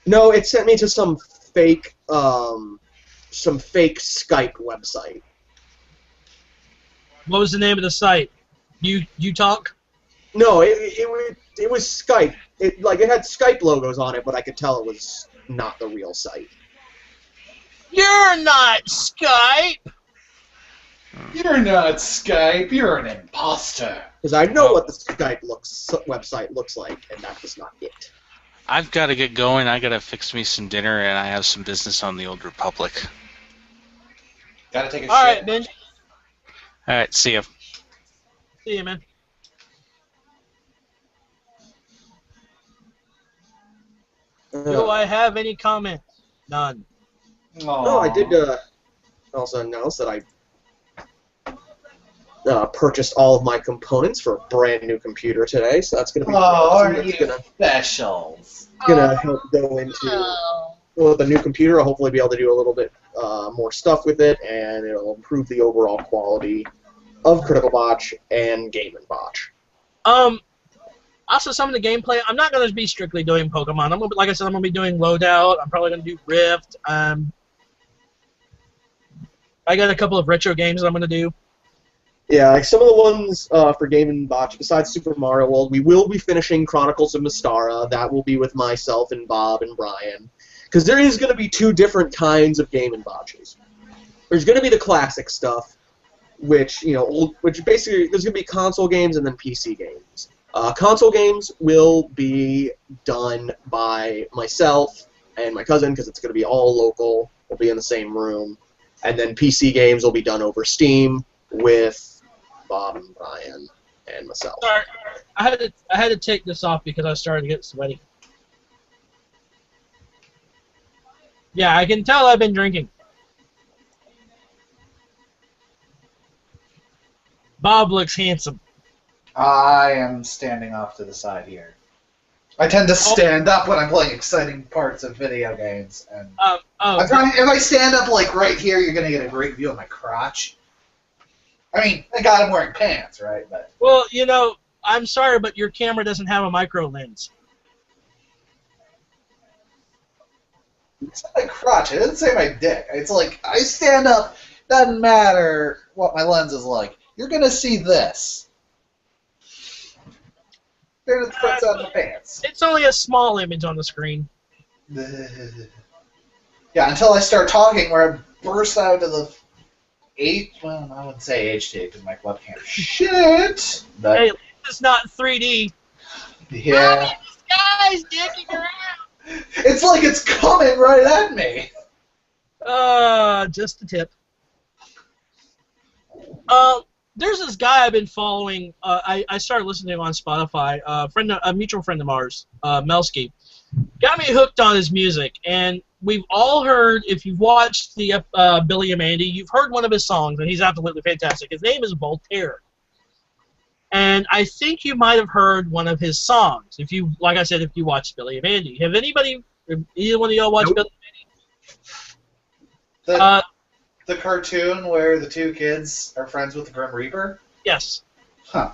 Speaker 1: No, it sent me to some fake Skype website.
Speaker 2: What was the name of the site? You talk?
Speaker 1: No, it was Skype. It had Skype logos on it, but I could tell it was not the real site.
Speaker 2: You're not Skype!
Speaker 3: You're not Skype. You're an imposter.
Speaker 1: Because I know what the Skype website looks like, and that was not it.
Speaker 5: I've got to get going. I got to fix me some dinner, and I have some business on the Old Republic.
Speaker 3: Gotta take a
Speaker 2: All
Speaker 3: shit.
Speaker 2: right, Benji.
Speaker 5: All right, see ya.
Speaker 2: See you, man. Do I have any comments? None.
Speaker 1: No, I did also announce that I purchased all of my components for a brand new computer today, so that's going to be
Speaker 3: aren't you specials?
Speaker 1: gonna help go into with the new computer. I'll hopefully be able to do a little bit more stuff with it, and it'll improve the overall quality of Critical Botch and Game & Botch.
Speaker 2: Also, some of the gameplay, I'm not going to be strictly doing Pokemon. I'm gonna, like I said, I'm going to be doing Loadout. I'm probably going to do Rift. I got a couple of retro games that I'm going to do.
Speaker 1: Yeah, like some of the ones for Game & Botch, besides Super Mario World, we will be finishing Chronicles of Mystara. That will be with myself and Bob and Brian. Because there is going to be 2 different kinds of Game & Botches. There's going to be the classic stuff, which basically, there's going to be console games and then PC games. Console games will be done by myself and my cousin, because it's going to be all local. We'll be in the same room. And then PC games will be done over Steam with Bob and Brian and myself.
Speaker 2: Sorry, I had to take this off because I started to get sweaty. Yeah, I can tell I've been drinking. Bob looks handsome.
Speaker 3: I am standing off to the side here. I tend to stand up when I'm playing exciting parts of video games, and if I stand up like right here, you're gonna get a great view of my crotch. I mean, thank God I'm wearing pants, right? But
Speaker 2: well, I'm sorry, but your camera doesn't have a micro lens.
Speaker 3: it's not my crotch. I didn't say my dick. It's like I stand up. Doesn't matter what my lens is like. You're gonna see this. Then it puts on the pants.
Speaker 2: It's only a small image on the screen.
Speaker 3: Yeah, until I start talking, where I burst out of the well, I wouldn't say HD because my webcam shit. But
Speaker 2: Hey, it's not 3D.
Speaker 3: yeah,
Speaker 2: Guys, dicking around.
Speaker 3: it's like it's coming right at me.
Speaker 2: Just a tip. There's this guy I've been following. I started listening to him on Spotify. A mutual friend of ours, Melski, got me hooked on his music. And we've all heard, if you've watched the Billy and Mandy, you've heard one of his songs, and he's absolutely fantastic. His name is Voltaire. And I think you might have heard one of his songs. If you, like I said, if you watched Billy and Mandy, have either one of y'all watched Billy and Mandy?
Speaker 3: The cartoon where the two kids are friends with the Grim Reaper?
Speaker 2: Yes.
Speaker 3: Huh.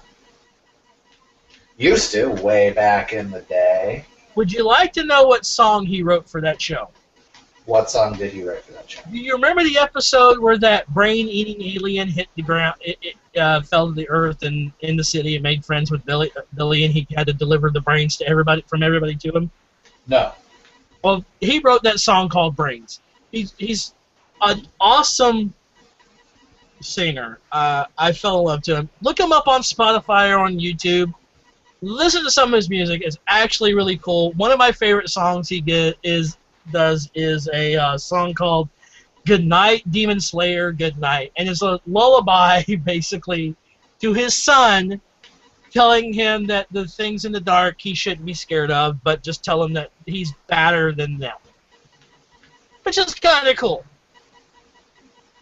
Speaker 3: Used to, way back in the day.
Speaker 2: Would you like to know what song he wrote for that show?
Speaker 3: What song did he write for that show?
Speaker 2: Do you remember the episode where that brain-eating alien hit the ground? It fell to the earth and in the city and made friends with Billy, and he had to deliver the brains to everybody to him.
Speaker 3: No.
Speaker 2: Well, he wrote that song called Brains. He's an awesome singer. I fell in love to him. Look him up on Spotify or on YouTube. Listen to some of his music. It's actually really cool. One of my favorite songs he does is a song called Good Night, Demon Slayer, Good Night. And it's a lullaby, basically, to his son, telling him that the things in the dark he shouldn't be scared of, but just tell him that he's better than them. Which is kind of cool.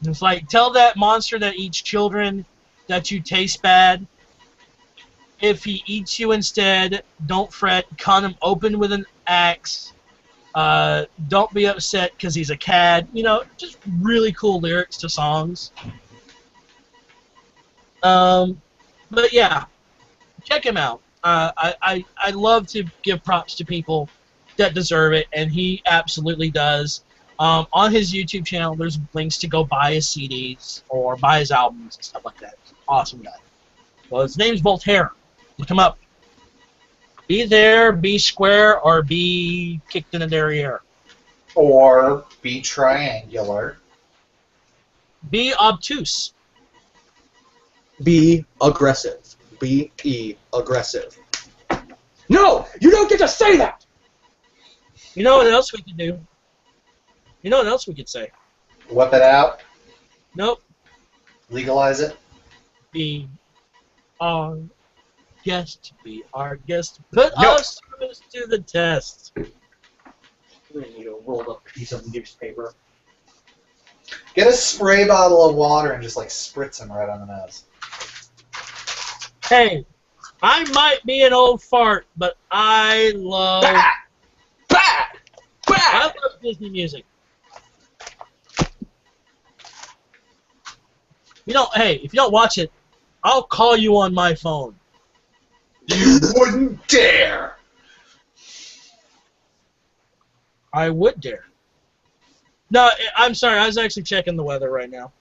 Speaker 2: It's like, tell that monster that eats children that you taste bad. If he eats you instead, don't fret. Cut him open with an axe. Don't be upset because he's a cad. You know, just really cool lyrics to songs. But yeah, check him out. I love to give props to people that deserve it, and he absolutely does. On his YouTube channel, there's links to go buy his CDs or buy his albums and stuff like that. Awesome guy. Well, his name's Voltaire. Look him up. Be there, be square, or be kicked in the derriere.
Speaker 3: Or be triangular.
Speaker 2: Be obtuse.
Speaker 1: Be aggressive. Be aggressive. No! You don't get to say that!
Speaker 2: You know what else we could do? You know what else we could say?
Speaker 3: Whip it out.
Speaker 2: Nope.
Speaker 3: Legalize it.
Speaker 2: Be our guest. Be our guest. Put
Speaker 1: No.
Speaker 2: our service to the test.
Speaker 1: We're going to need a rolled up piece of newspaper.
Speaker 3: Get a spray bottle of water and just like spritz him right on the nose.
Speaker 2: Hey, I might be an old fart, but I love I love Disney music. Hey, if you don't watch it, I'll call you on my phone.
Speaker 3: You wouldn't dare!
Speaker 2: I would dare. No, I'm sorry. I was actually checking the weather right now.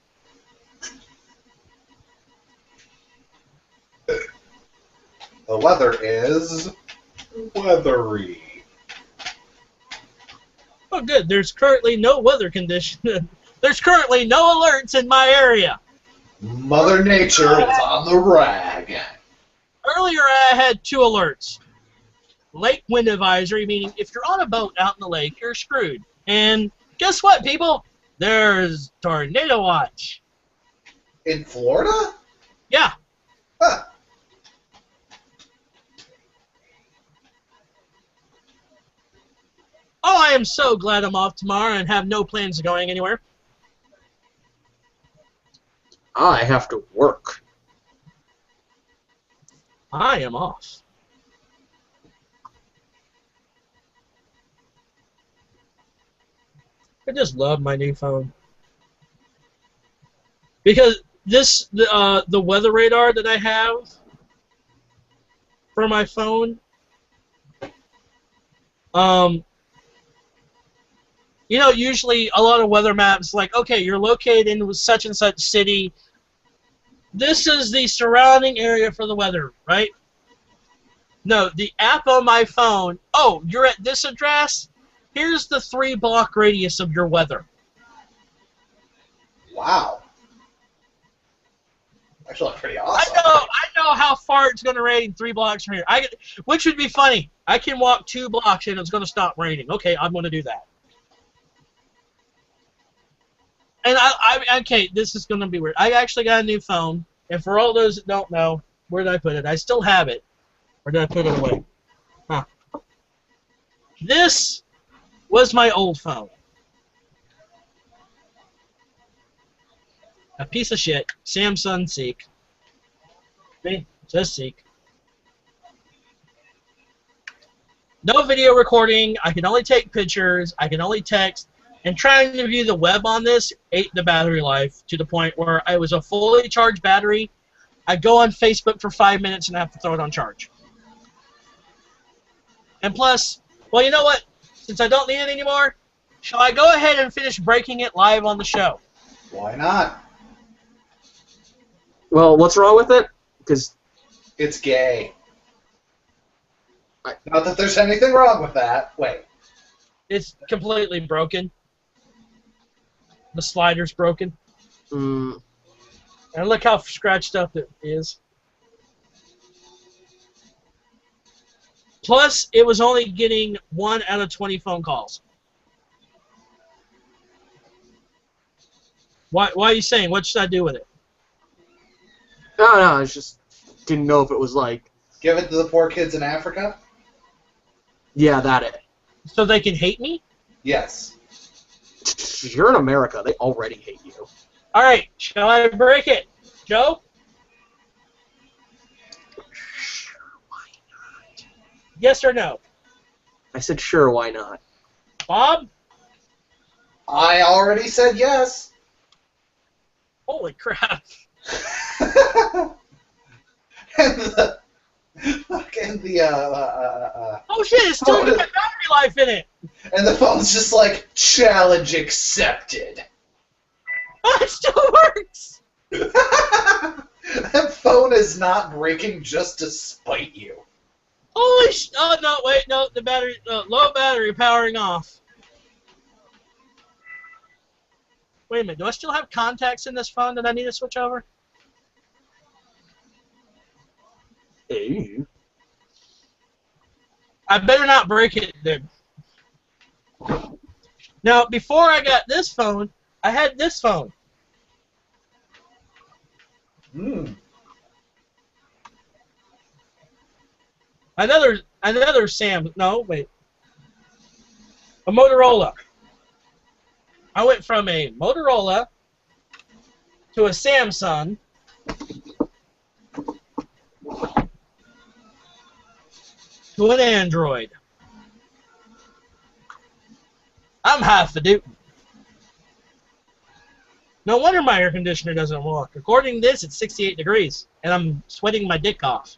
Speaker 3: The weather is weathery.
Speaker 2: Oh, good. There's currently no weather condition. There's currently no alerts in my area.
Speaker 3: Mother Nature is on the rag.
Speaker 2: Earlier, I had 2 alerts. Lake wind advisory, meaning if you're on a boat out in the lake, you're screwed. And guess what, people? There's tornado watch.
Speaker 3: In Florida?
Speaker 2: Yeah.
Speaker 3: Huh.
Speaker 2: Oh, I am so glad I'm off tomorrow and have no plans of going anywhere.
Speaker 1: I have to work.
Speaker 2: I am off. I just love my new phone. Because the weather radar that I have for my phone, usually a lot of weather maps, like, okay, you're located in such and such city. This is the surrounding area for the weather, right? No, the app on my phone, oh, you're at this address? Here's the 3-block radius of your weather.
Speaker 3: Wow. Actually, pretty awesome.
Speaker 2: I know how far it's going to rain 3 blocks from here. Which would be funny. I can walk 2 blocks and it's going to stop raining. Okay, I'm going to do that. And okay, this is going to be weird. I actually got a new phone, and for all those that don't know, where did I put it? I still have it. Or did I put it away? Huh. This was my old phone. A piece of shit. Samsung Seek. See? Just Seek. No video recording. I can only take pictures. I can only text. And trying to view the web on this ate the battery life to the point where I was a fully charged battery. I go on Facebook for 5 minutes and I have to throw it on charge. And plus, well, you know what? Since I don't need it anymore, shall I go ahead and finish breaking it live on the show?
Speaker 3: Why not?
Speaker 1: Well, what's wrong with it? Because
Speaker 3: it's gay. Not that there's anything wrong with that. Wait.
Speaker 2: It's completely broken. The slider's broken.
Speaker 1: Mm.
Speaker 2: And look how scratched up it is. Plus, it was only getting 1 out of 20 phone calls. Why are you saying? What should I do with it?
Speaker 1: No, I just didn't know if it was like...
Speaker 3: Give it to the poor kids in Africa?
Speaker 1: Yeah, that it.
Speaker 2: So they can hate me?
Speaker 3: Yes.
Speaker 1: You're in America. They already hate you.
Speaker 2: All right, shall I break it? Joe?
Speaker 1: Sure, why not?
Speaker 2: Yes or no?
Speaker 1: I said sure, why not?
Speaker 2: Bob?
Speaker 3: I already said yes.
Speaker 2: Holy crap. Oh shit, it's still got battery life in it.
Speaker 3: And the phone's just like, challenge accepted.
Speaker 2: Oh, it still works.
Speaker 3: That phone is not breaking just to spite you.
Speaker 2: Holy sh! Oh no, wait, no, the battery, low battery powering off. Wait a minute, do I still have contacts in this phone that I need to switch over?
Speaker 1: Hey.
Speaker 2: I better not break it then. Now, before I got this phone, I had this phone.
Speaker 3: Hmm.
Speaker 2: Another Sam. No, wait. A Motorola. I went from a Motorola to a Samsung to an Android. I'm highfalutin. No wonder my air conditioner doesn't work. According to this, it's 68 degrees, and I'm sweating my dick off.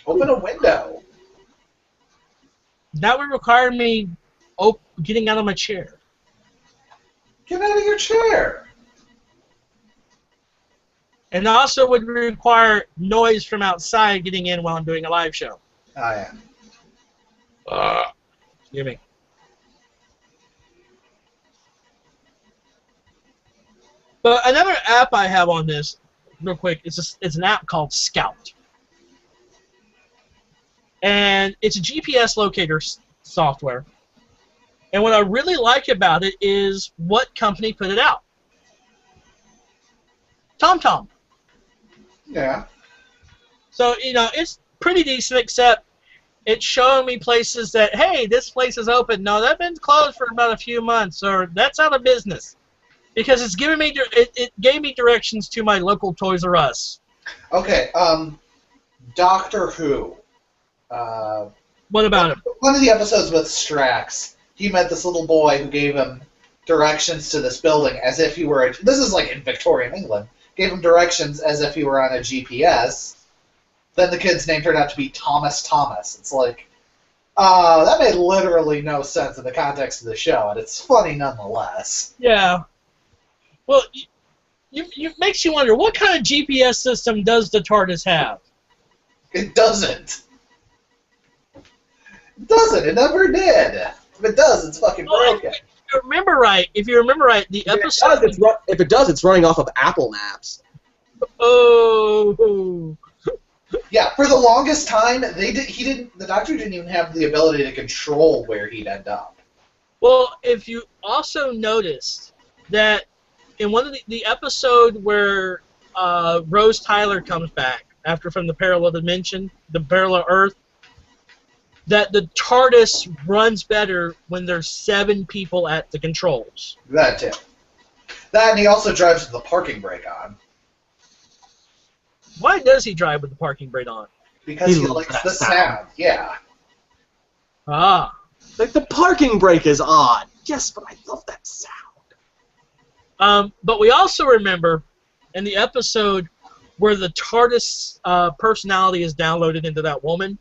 Speaker 3: Open a window.
Speaker 2: That would require me getting out of my chair.
Speaker 3: Get out of your chair.
Speaker 2: And also would require noise from outside getting in while I'm doing a live show.
Speaker 3: Oh, yeah.
Speaker 2: Give me. But another app I have on this, real quick, it's an app called Scout. And it's a GPS locator software. And what I really like about it is what company put it out. TomTom.
Speaker 3: Yeah.
Speaker 2: So, you know, it's pretty decent, except it's showing me places that, hey, this place is open. No, that's been closed for about a few months, or that's out of business. Because it's giving me, it gave me directions to my local Toys R Us.
Speaker 3: Okay, Doctor Who.
Speaker 2: What about him?
Speaker 3: One of the episodes with Strax, he met this little boy who gave him directions to this building as if he were, this is like in Victorian England, gave him directions as if he were on a GPS. Then the kid's name turned out to be Thomas Thomas. It's like, that made literally no sense in the context of the show, and it's funny nonetheless.
Speaker 2: Yeah. Well, you makes you wonder, what kind of GPS system does the TARDIS have?
Speaker 3: It doesn't. It doesn't. It never did. If it does, it's fucking broken.
Speaker 2: If you remember right, the episode...
Speaker 1: If it does, it's running off of Apple Maps.
Speaker 2: Oh.
Speaker 3: Yeah, for the longest time, the Doctor didn't even have the ability to control where he'd end up.
Speaker 2: Well, if you also noticed that in one of the episode where Rose Tyler comes back after from the parallel dimension, the parallel Earth, that the TARDIS runs better when there's 7 people at the controls.
Speaker 3: That too. That, and he also drives with the parking brake on.
Speaker 2: Why does he drive with the parking brake on?
Speaker 3: Because he
Speaker 1: loves
Speaker 3: likes
Speaker 1: that
Speaker 3: the sound. Yeah.
Speaker 2: Ah.
Speaker 1: Like, the parking brake is odd. Yes, but I love that sound.
Speaker 2: But we also remember in the episode where the TARDIS personality is downloaded into that woman,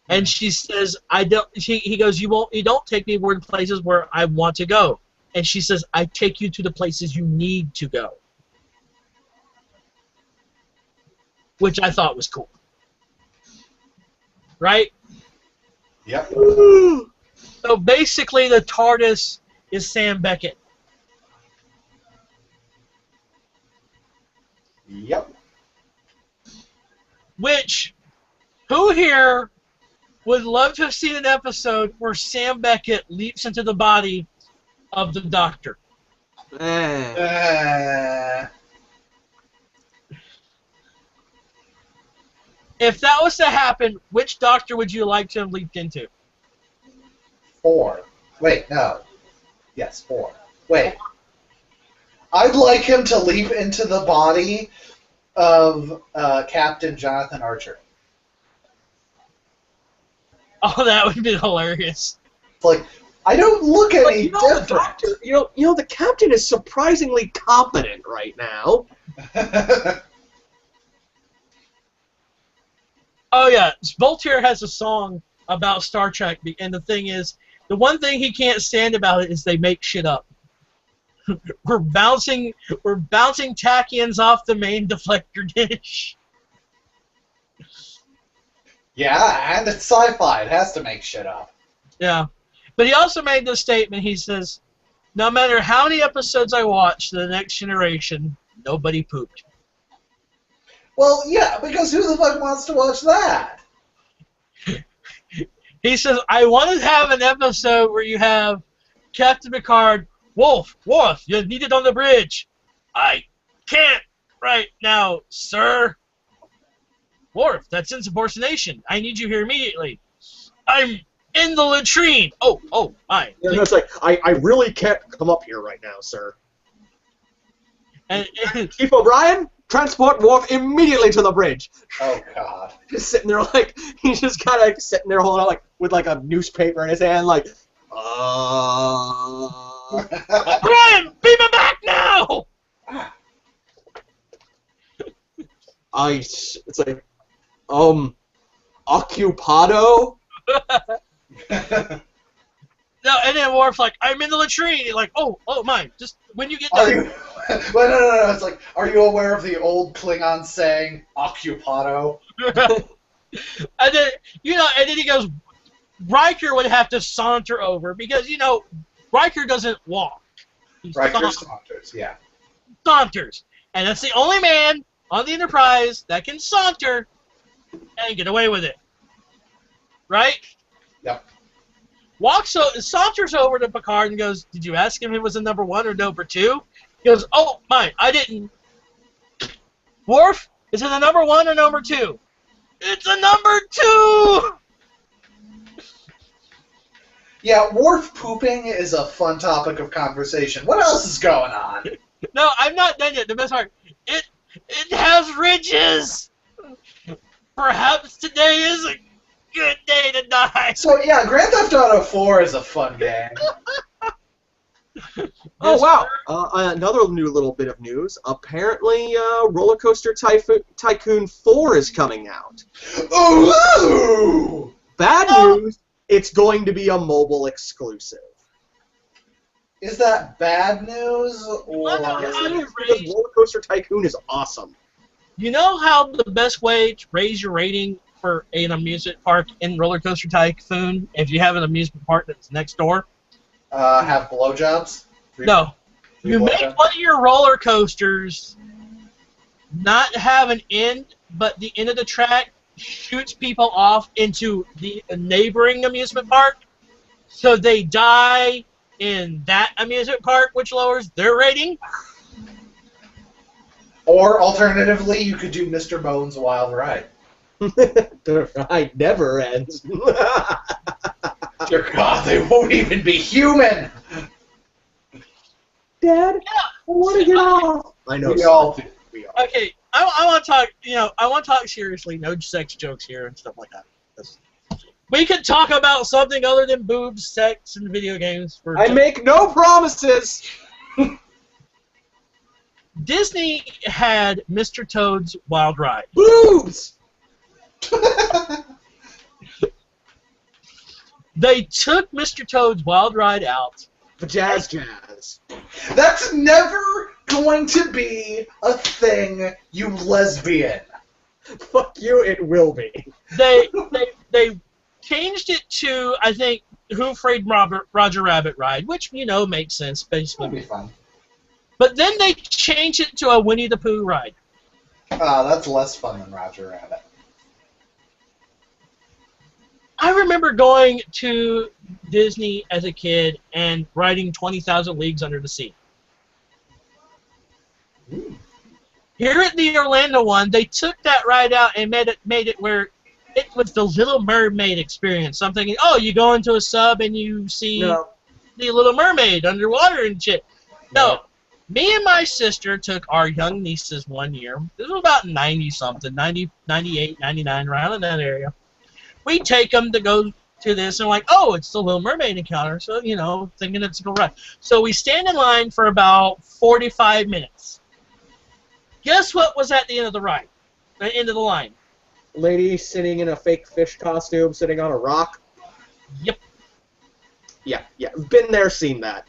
Speaker 2: and she says, "I don't." He goes, "You don't take me where places where I want to go," and she says, "I take you to the places you need to go," which I thought was cool. Right?
Speaker 3: Yep.
Speaker 2: So basically, the TARDIS is Sam Beckett.
Speaker 3: Yep.
Speaker 2: Which, who here would love to have seen an episode where Sam Beckett leaps into the body of the Doctor? If that was to happen, which Doctor would you like to have leaped into?
Speaker 3: 4. Wait, no. Yes, 4. Wait. I'd like him to leap into the body of Captain Jonathan Archer.
Speaker 2: Oh, that would be hilarious.
Speaker 3: It's like, I don't look any
Speaker 1: But you know,
Speaker 3: different.
Speaker 1: the Doctor, you know, the Captain is surprisingly competent right now.
Speaker 2: Oh yeah, Voltaire has a song about Star Trek, and the thing is, the one thing he can't stand about it is they make shit up. we're bouncing tachyons off the main deflector dish.
Speaker 3: Yeah, and it's sci-fi. It has to make shit up.
Speaker 2: Yeah, but he also made this statement. He says, "No matter how many episodes I watch, The Next Generation, nobody pooped."
Speaker 3: Well, yeah, because who the fuck wants to watch that?
Speaker 2: He says, "I want to have an episode where you have Captain Picard, Worf, you're needed on the bridge. I can't right now, sir. Worf, that's insubordination. I need you here immediately. I'm in the latrine. Oh, my."
Speaker 1: And it's like, I really can't come up here right now, sir.
Speaker 2: And
Speaker 1: Chief O'Brien, transport Worf immediately to the bridge.
Speaker 3: Oh, God.
Speaker 1: Just sitting there like, he's just kind of like sitting there holding on like, with like a newspaper in his hand, like,
Speaker 2: Brian, beam him back now!
Speaker 1: It's like, occupado?
Speaker 2: No, and then Worf's like, "I'm in the latrine." You're like, oh, my. Just when you get
Speaker 3: Are
Speaker 2: done.
Speaker 3: you... Well, no. It's like, are you aware of the old Klingon saying, occupado?
Speaker 2: And then, and then he goes, Riker would have to saunter over because, Riker doesn't walk. He
Speaker 3: Riker saunters, yeah.
Speaker 2: saunters. And that's the only man on the Enterprise that can saunter and get away with it. Right?
Speaker 3: Yep.
Speaker 2: Saunters over to Picard and goes, "Did you ask him if it was a number 1 or number 2? He goes, "Oh, mine, I didn't." "Worf, is it a number 1 or number 2? "It's a number 2!
Speaker 3: Yeah, Worf pooping is a fun topic of conversation. What else is going on?
Speaker 2: No, I'm not done yet. The best part, it has ridges. Perhaps today is a good day to die.
Speaker 3: So, yeah, Grand Theft Auto 4 is a fun game.
Speaker 1: Oh, wow. Another new little bit of news. Apparently, Roller Coaster Tycoon 4 is coming out.
Speaker 3: Ooh!
Speaker 1: Bad news, it's going to be a mobile exclusive.
Speaker 3: Is that bad news, or...
Speaker 1: Yes, it is, because Roller Coaster Tycoon is awesome.
Speaker 2: You know how the best way to raise your rating for an amusement park in Roller Coaster Tycoon, if you have an amusement park that's next door?
Speaker 3: Have blowjobs?
Speaker 2: No. You make one of your roller coasters not have an end, but the end of the track shoots people off into the neighboring amusement park, so they die in that amusement park, which lowers their rating.
Speaker 3: Or alternatively, you could do Mr. Bones' Wild Ride.
Speaker 1: The ride never ends.
Speaker 3: Dear God, they won't even be human.
Speaker 1: Dad, I want to get off. I know.
Speaker 3: We all do.
Speaker 1: We are.
Speaker 2: Okay, I want to talk. I want to talk seriously. No sex jokes here and stuff like that. We could talk about something other than boobs, sex, and video games.
Speaker 1: I make no promises.
Speaker 2: Disney had Mr. Toad's Wild Ride.
Speaker 1: Boobs.
Speaker 2: They took Mr. Toad's Wild Ride out.
Speaker 1: Jazz.
Speaker 3: That's never going to be a thing, you lesbian.
Speaker 1: Fuck you, it will be.
Speaker 2: They changed it to, I think, Who Framed Roger Rabbit Ride, which, makes sense, basically.
Speaker 3: That'd be fun.
Speaker 2: But then they changed it to a Winnie the Pooh ride.
Speaker 3: That's less fun than Roger Rabbit.
Speaker 2: I remember going to Disney as a kid and riding 20,000 Leagues Under the Sea. Here at the Orlando one, they took that ride out and made it where it was the Little Mermaid experience. I'm thinking, oh, you go into a sub and you see the Little Mermaid underwater and shit. No. Me and my sister took our young nieces one year. This was about 90-something, 90, 98, 99, around in that area. We take them to go to this, and like, oh, it's the Little Mermaid encounter, so, thinking it's a good ride. So we stand in line for about 45 minutes. Guess what was at the end of the ride? The end of the line.
Speaker 1: Lady sitting in a fake fish costume, sitting on a rock.
Speaker 2: Yep.
Speaker 1: Yeah. Been there, seen that.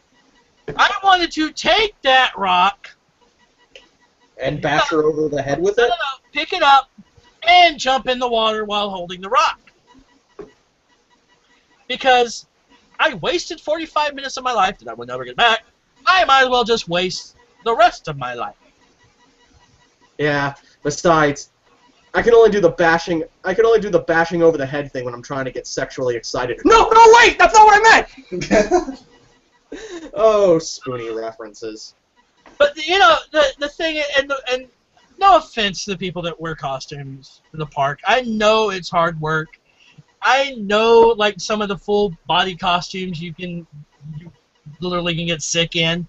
Speaker 2: I wanted to take that rock
Speaker 1: and bash her over the head with it?
Speaker 2: No, pick it up and jump in the water while holding the rock. Because I wasted 45 minutes of my life that I will never get back. I might as well just waste the rest of my life.
Speaker 1: Yeah. Besides, I can only do the bashing over the head thing when I'm trying to get sexually excited. No, wait! That's not what I meant! Oh, spoony references.
Speaker 2: But the thing, and no offense to the people that wear costumes in the park. I know it's hard work. I know, like, some of the full body costumes you literally can get sick in.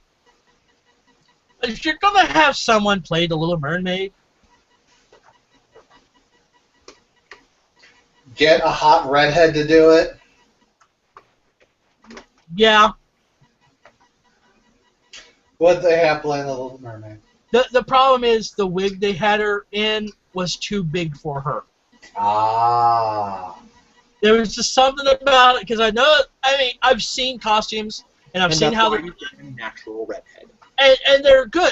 Speaker 2: But if you're gonna have someone play the Little Mermaid,
Speaker 3: get a hot redhead to do it.
Speaker 2: yeah.
Speaker 3: What'd they have playing the Little Mermaid?
Speaker 2: The problem is the wig they had her in was too big for her.
Speaker 3: Ah.
Speaker 2: There was just something about it, because I've seen costumes, and I've seen how they're
Speaker 1: natural redhead.
Speaker 2: And they're good.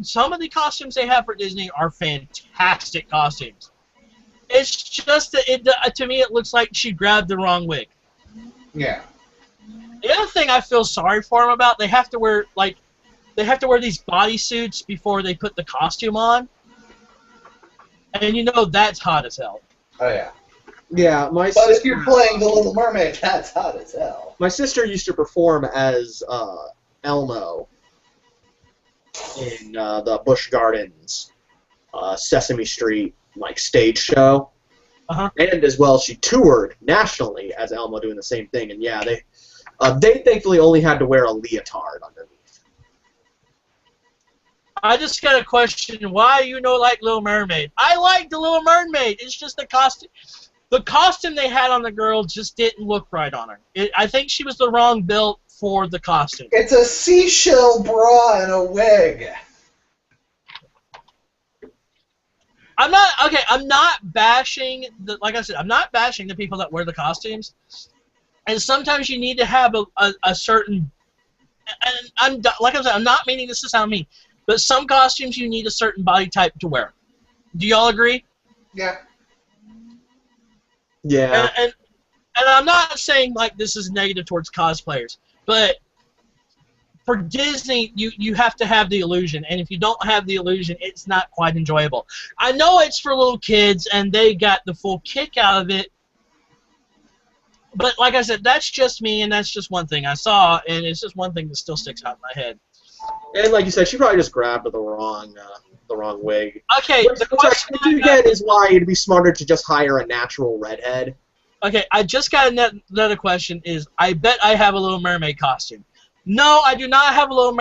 Speaker 2: Some of the costumes they have for Disney are fantastic costumes. It's just that to me it looks like she grabbed the wrong wig.
Speaker 3: Yeah.
Speaker 2: The other thing I feel sorry for them about, they have to wear these bodysuits before they put the costume on. And that's hot as hell.
Speaker 3: Oh yeah.
Speaker 1: Yeah,
Speaker 3: but if you're playing the Little Mermaid, that's hot as hell.
Speaker 1: My sister used to perform as Elmo in the Busch Gardens Sesame Street stage show.
Speaker 2: Uh-huh.
Speaker 1: And as well, she toured nationally as Elmo doing the same thing. And yeah, they thankfully only had to wear a leotard underneath.
Speaker 2: I just got a question. Why like Little Mermaid? I like the Little Mermaid. It's just the costume. The costume they had on the girl just didn't look right on her. I think she was the wrong build for the costume.
Speaker 3: It's a seashell bra and a wig.
Speaker 2: I'm not bashing like I said, I'm not bashing the people that wear the costumes. And sometimes you need to have a certain, and like I said, I'm not meaning this to sound mean, but some costumes you need a certain body type to wear. Do y'all agree?
Speaker 3: Yeah.
Speaker 1: Yeah.
Speaker 2: And I'm not saying this is negative towards cosplayers, but for Disney, you have to have the illusion, and if you don't have the illusion, it's not quite enjoyable. I know it's for little kids, and they got the full kick out of it, but like I said, that's just me, and that's just one thing I saw, and it's just one thing that still sticks out in my head.
Speaker 1: And like you said, she probably just grabbed the wrong wig.
Speaker 2: Okay,
Speaker 1: the question again is why it'd be smarter to just hire a natural redhead.
Speaker 2: Okay, I just got another question. I bet I have a Little Mermaid costume. No, I do not have a Little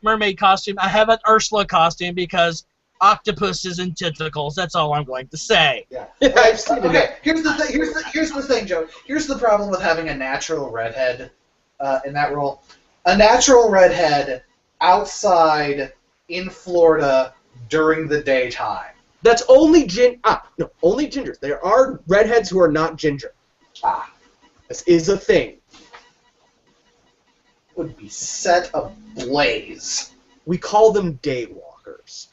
Speaker 2: Mermaid costume. I have an Ursula costume because octopuses and tentacles. That's all I'm going to say.
Speaker 3: Yeah.
Speaker 1: I've seen
Speaker 3: Okay. Here's the thing. Here's the thing, Joe. Here's the problem with having a natural redhead in that role. A natural redhead outside in Florida during the daytime.
Speaker 1: That's only only gingers. There are redheads who are not ginger.
Speaker 3: Ah.
Speaker 1: This is a thing.
Speaker 3: Would be set ablaze.
Speaker 1: We call them daywalkers.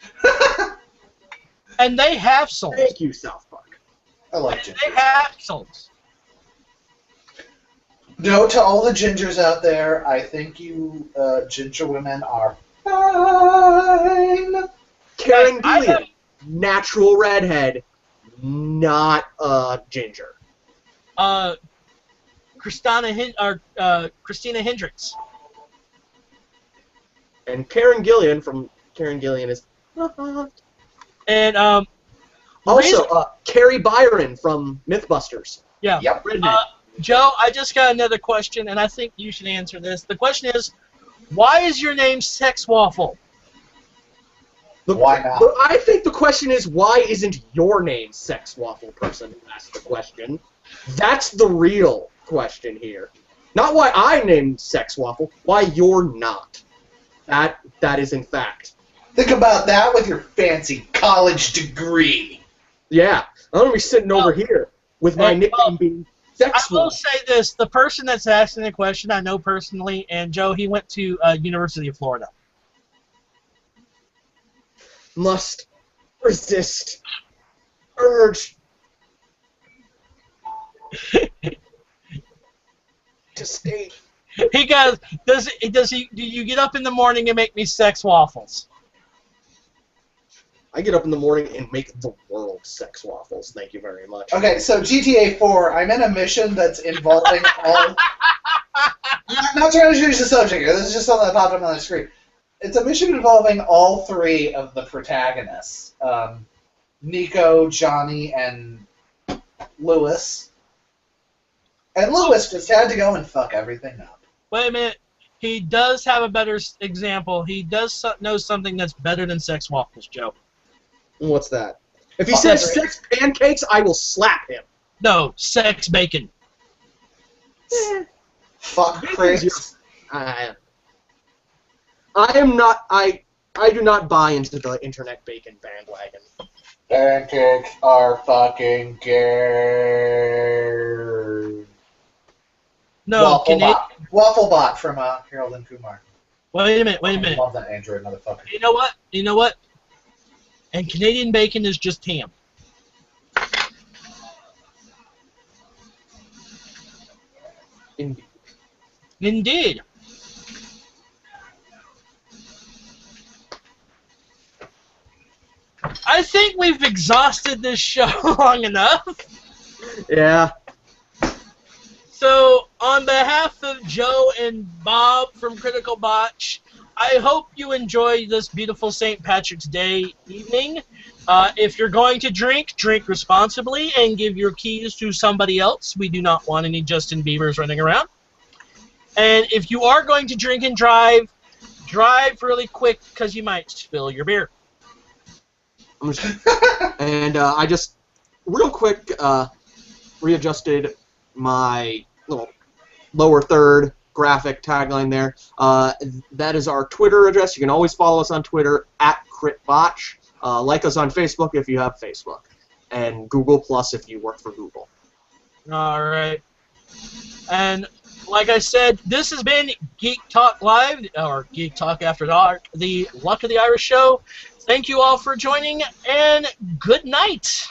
Speaker 2: And they have souls.
Speaker 1: Thank you, South Park.
Speaker 3: I like ginger.
Speaker 2: They have souls.
Speaker 3: No, to all the gingers out there, I think you ginger women are fine.
Speaker 1: Karen Gillian, natural redhead, not ginger.
Speaker 2: Christina Hendricks.
Speaker 1: And Karen Gillian from Karen Gillian is
Speaker 2: And
Speaker 1: also Carrie Byron from Mythbusters.
Speaker 2: Yeah.
Speaker 3: Yep.
Speaker 2: Joe, I just got another question, and I think you should answer this. The question is, why is your name Sex Waffle?
Speaker 3: Why not?
Speaker 1: I think the question is, why isn't your name Sex Waffle person who asked the question? That's the real question here. Not why I named Sex Waffle, why you're not. That is in fact.
Speaker 3: Think about that with your fancy college degree.
Speaker 1: Yeah, I'm going to be sitting over here with my nickname being Sex
Speaker 2: I will
Speaker 1: Waffle.
Speaker 2: say this. The person that's asking the question, I know personally, and Joe, he went to University of Florida.
Speaker 1: Must resist urge to stay.
Speaker 2: He goes, do you get up in the morning and make me sex waffles?
Speaker 1: I get up in the morning and make the world sex waffles. Thank you very much.
Speaker 3: Okay, so GTA 4, I'm in a mission that's involving all... Not trying to change the subject here, this is just something that popped up on the screen. It's a mission involving all three of the protagonists. Nico, Johnny, and Lewis. And Lewis just had to go and fuck everything up.
Speaker 2: Wait a minute. He does have a better example. He does know something that's better than sex waffles, Joe.
Speaker 1: What's that? If he says sex pancakes, I will slap him.
Speaker 2: No, sex bacon.
Speaker 3: Fuck Chris.
Speaker 1: I am not. I do not buy into the internet bacon bandwagon.
Speaker 3: Pancakes are fucking gay.
Speaker 2: No,
Speaker 3: Wafflebot from Harold and Kumar.
Speaker 2: Wait a minute.
Speaker 3: I love that Android motherfucker.
Speaker 2: You know what? And Canadian bacon is just ham. Indeed. I think we've exhausted this show long enough.
Speaker 1: Yeah.
Speaker 2: So, on behalf of Joe and Bob from Critical Botch, I hope you enjoy this beautiful St. Patrick's Day evening. If you're going to drink responsibly and give your keys to somebody else. We do not want any Justin Biebers running around. And if you are going to drink and drive really quick because you might spill your beer.
Speaker 1: And I just, real quick, readjusted my little lower third graphic tagline there. That is our Twitter address. You can always follow us on Twitter @CritBotch. Like us on Facebook if you have Facebook. And Google Plus if you work for Google.
Speaker 2: All right. And like I said, this has been Geek Talk Live, or Geek Talk After Dark, the Luck of the Irish show. Thank you all for joining, and good night.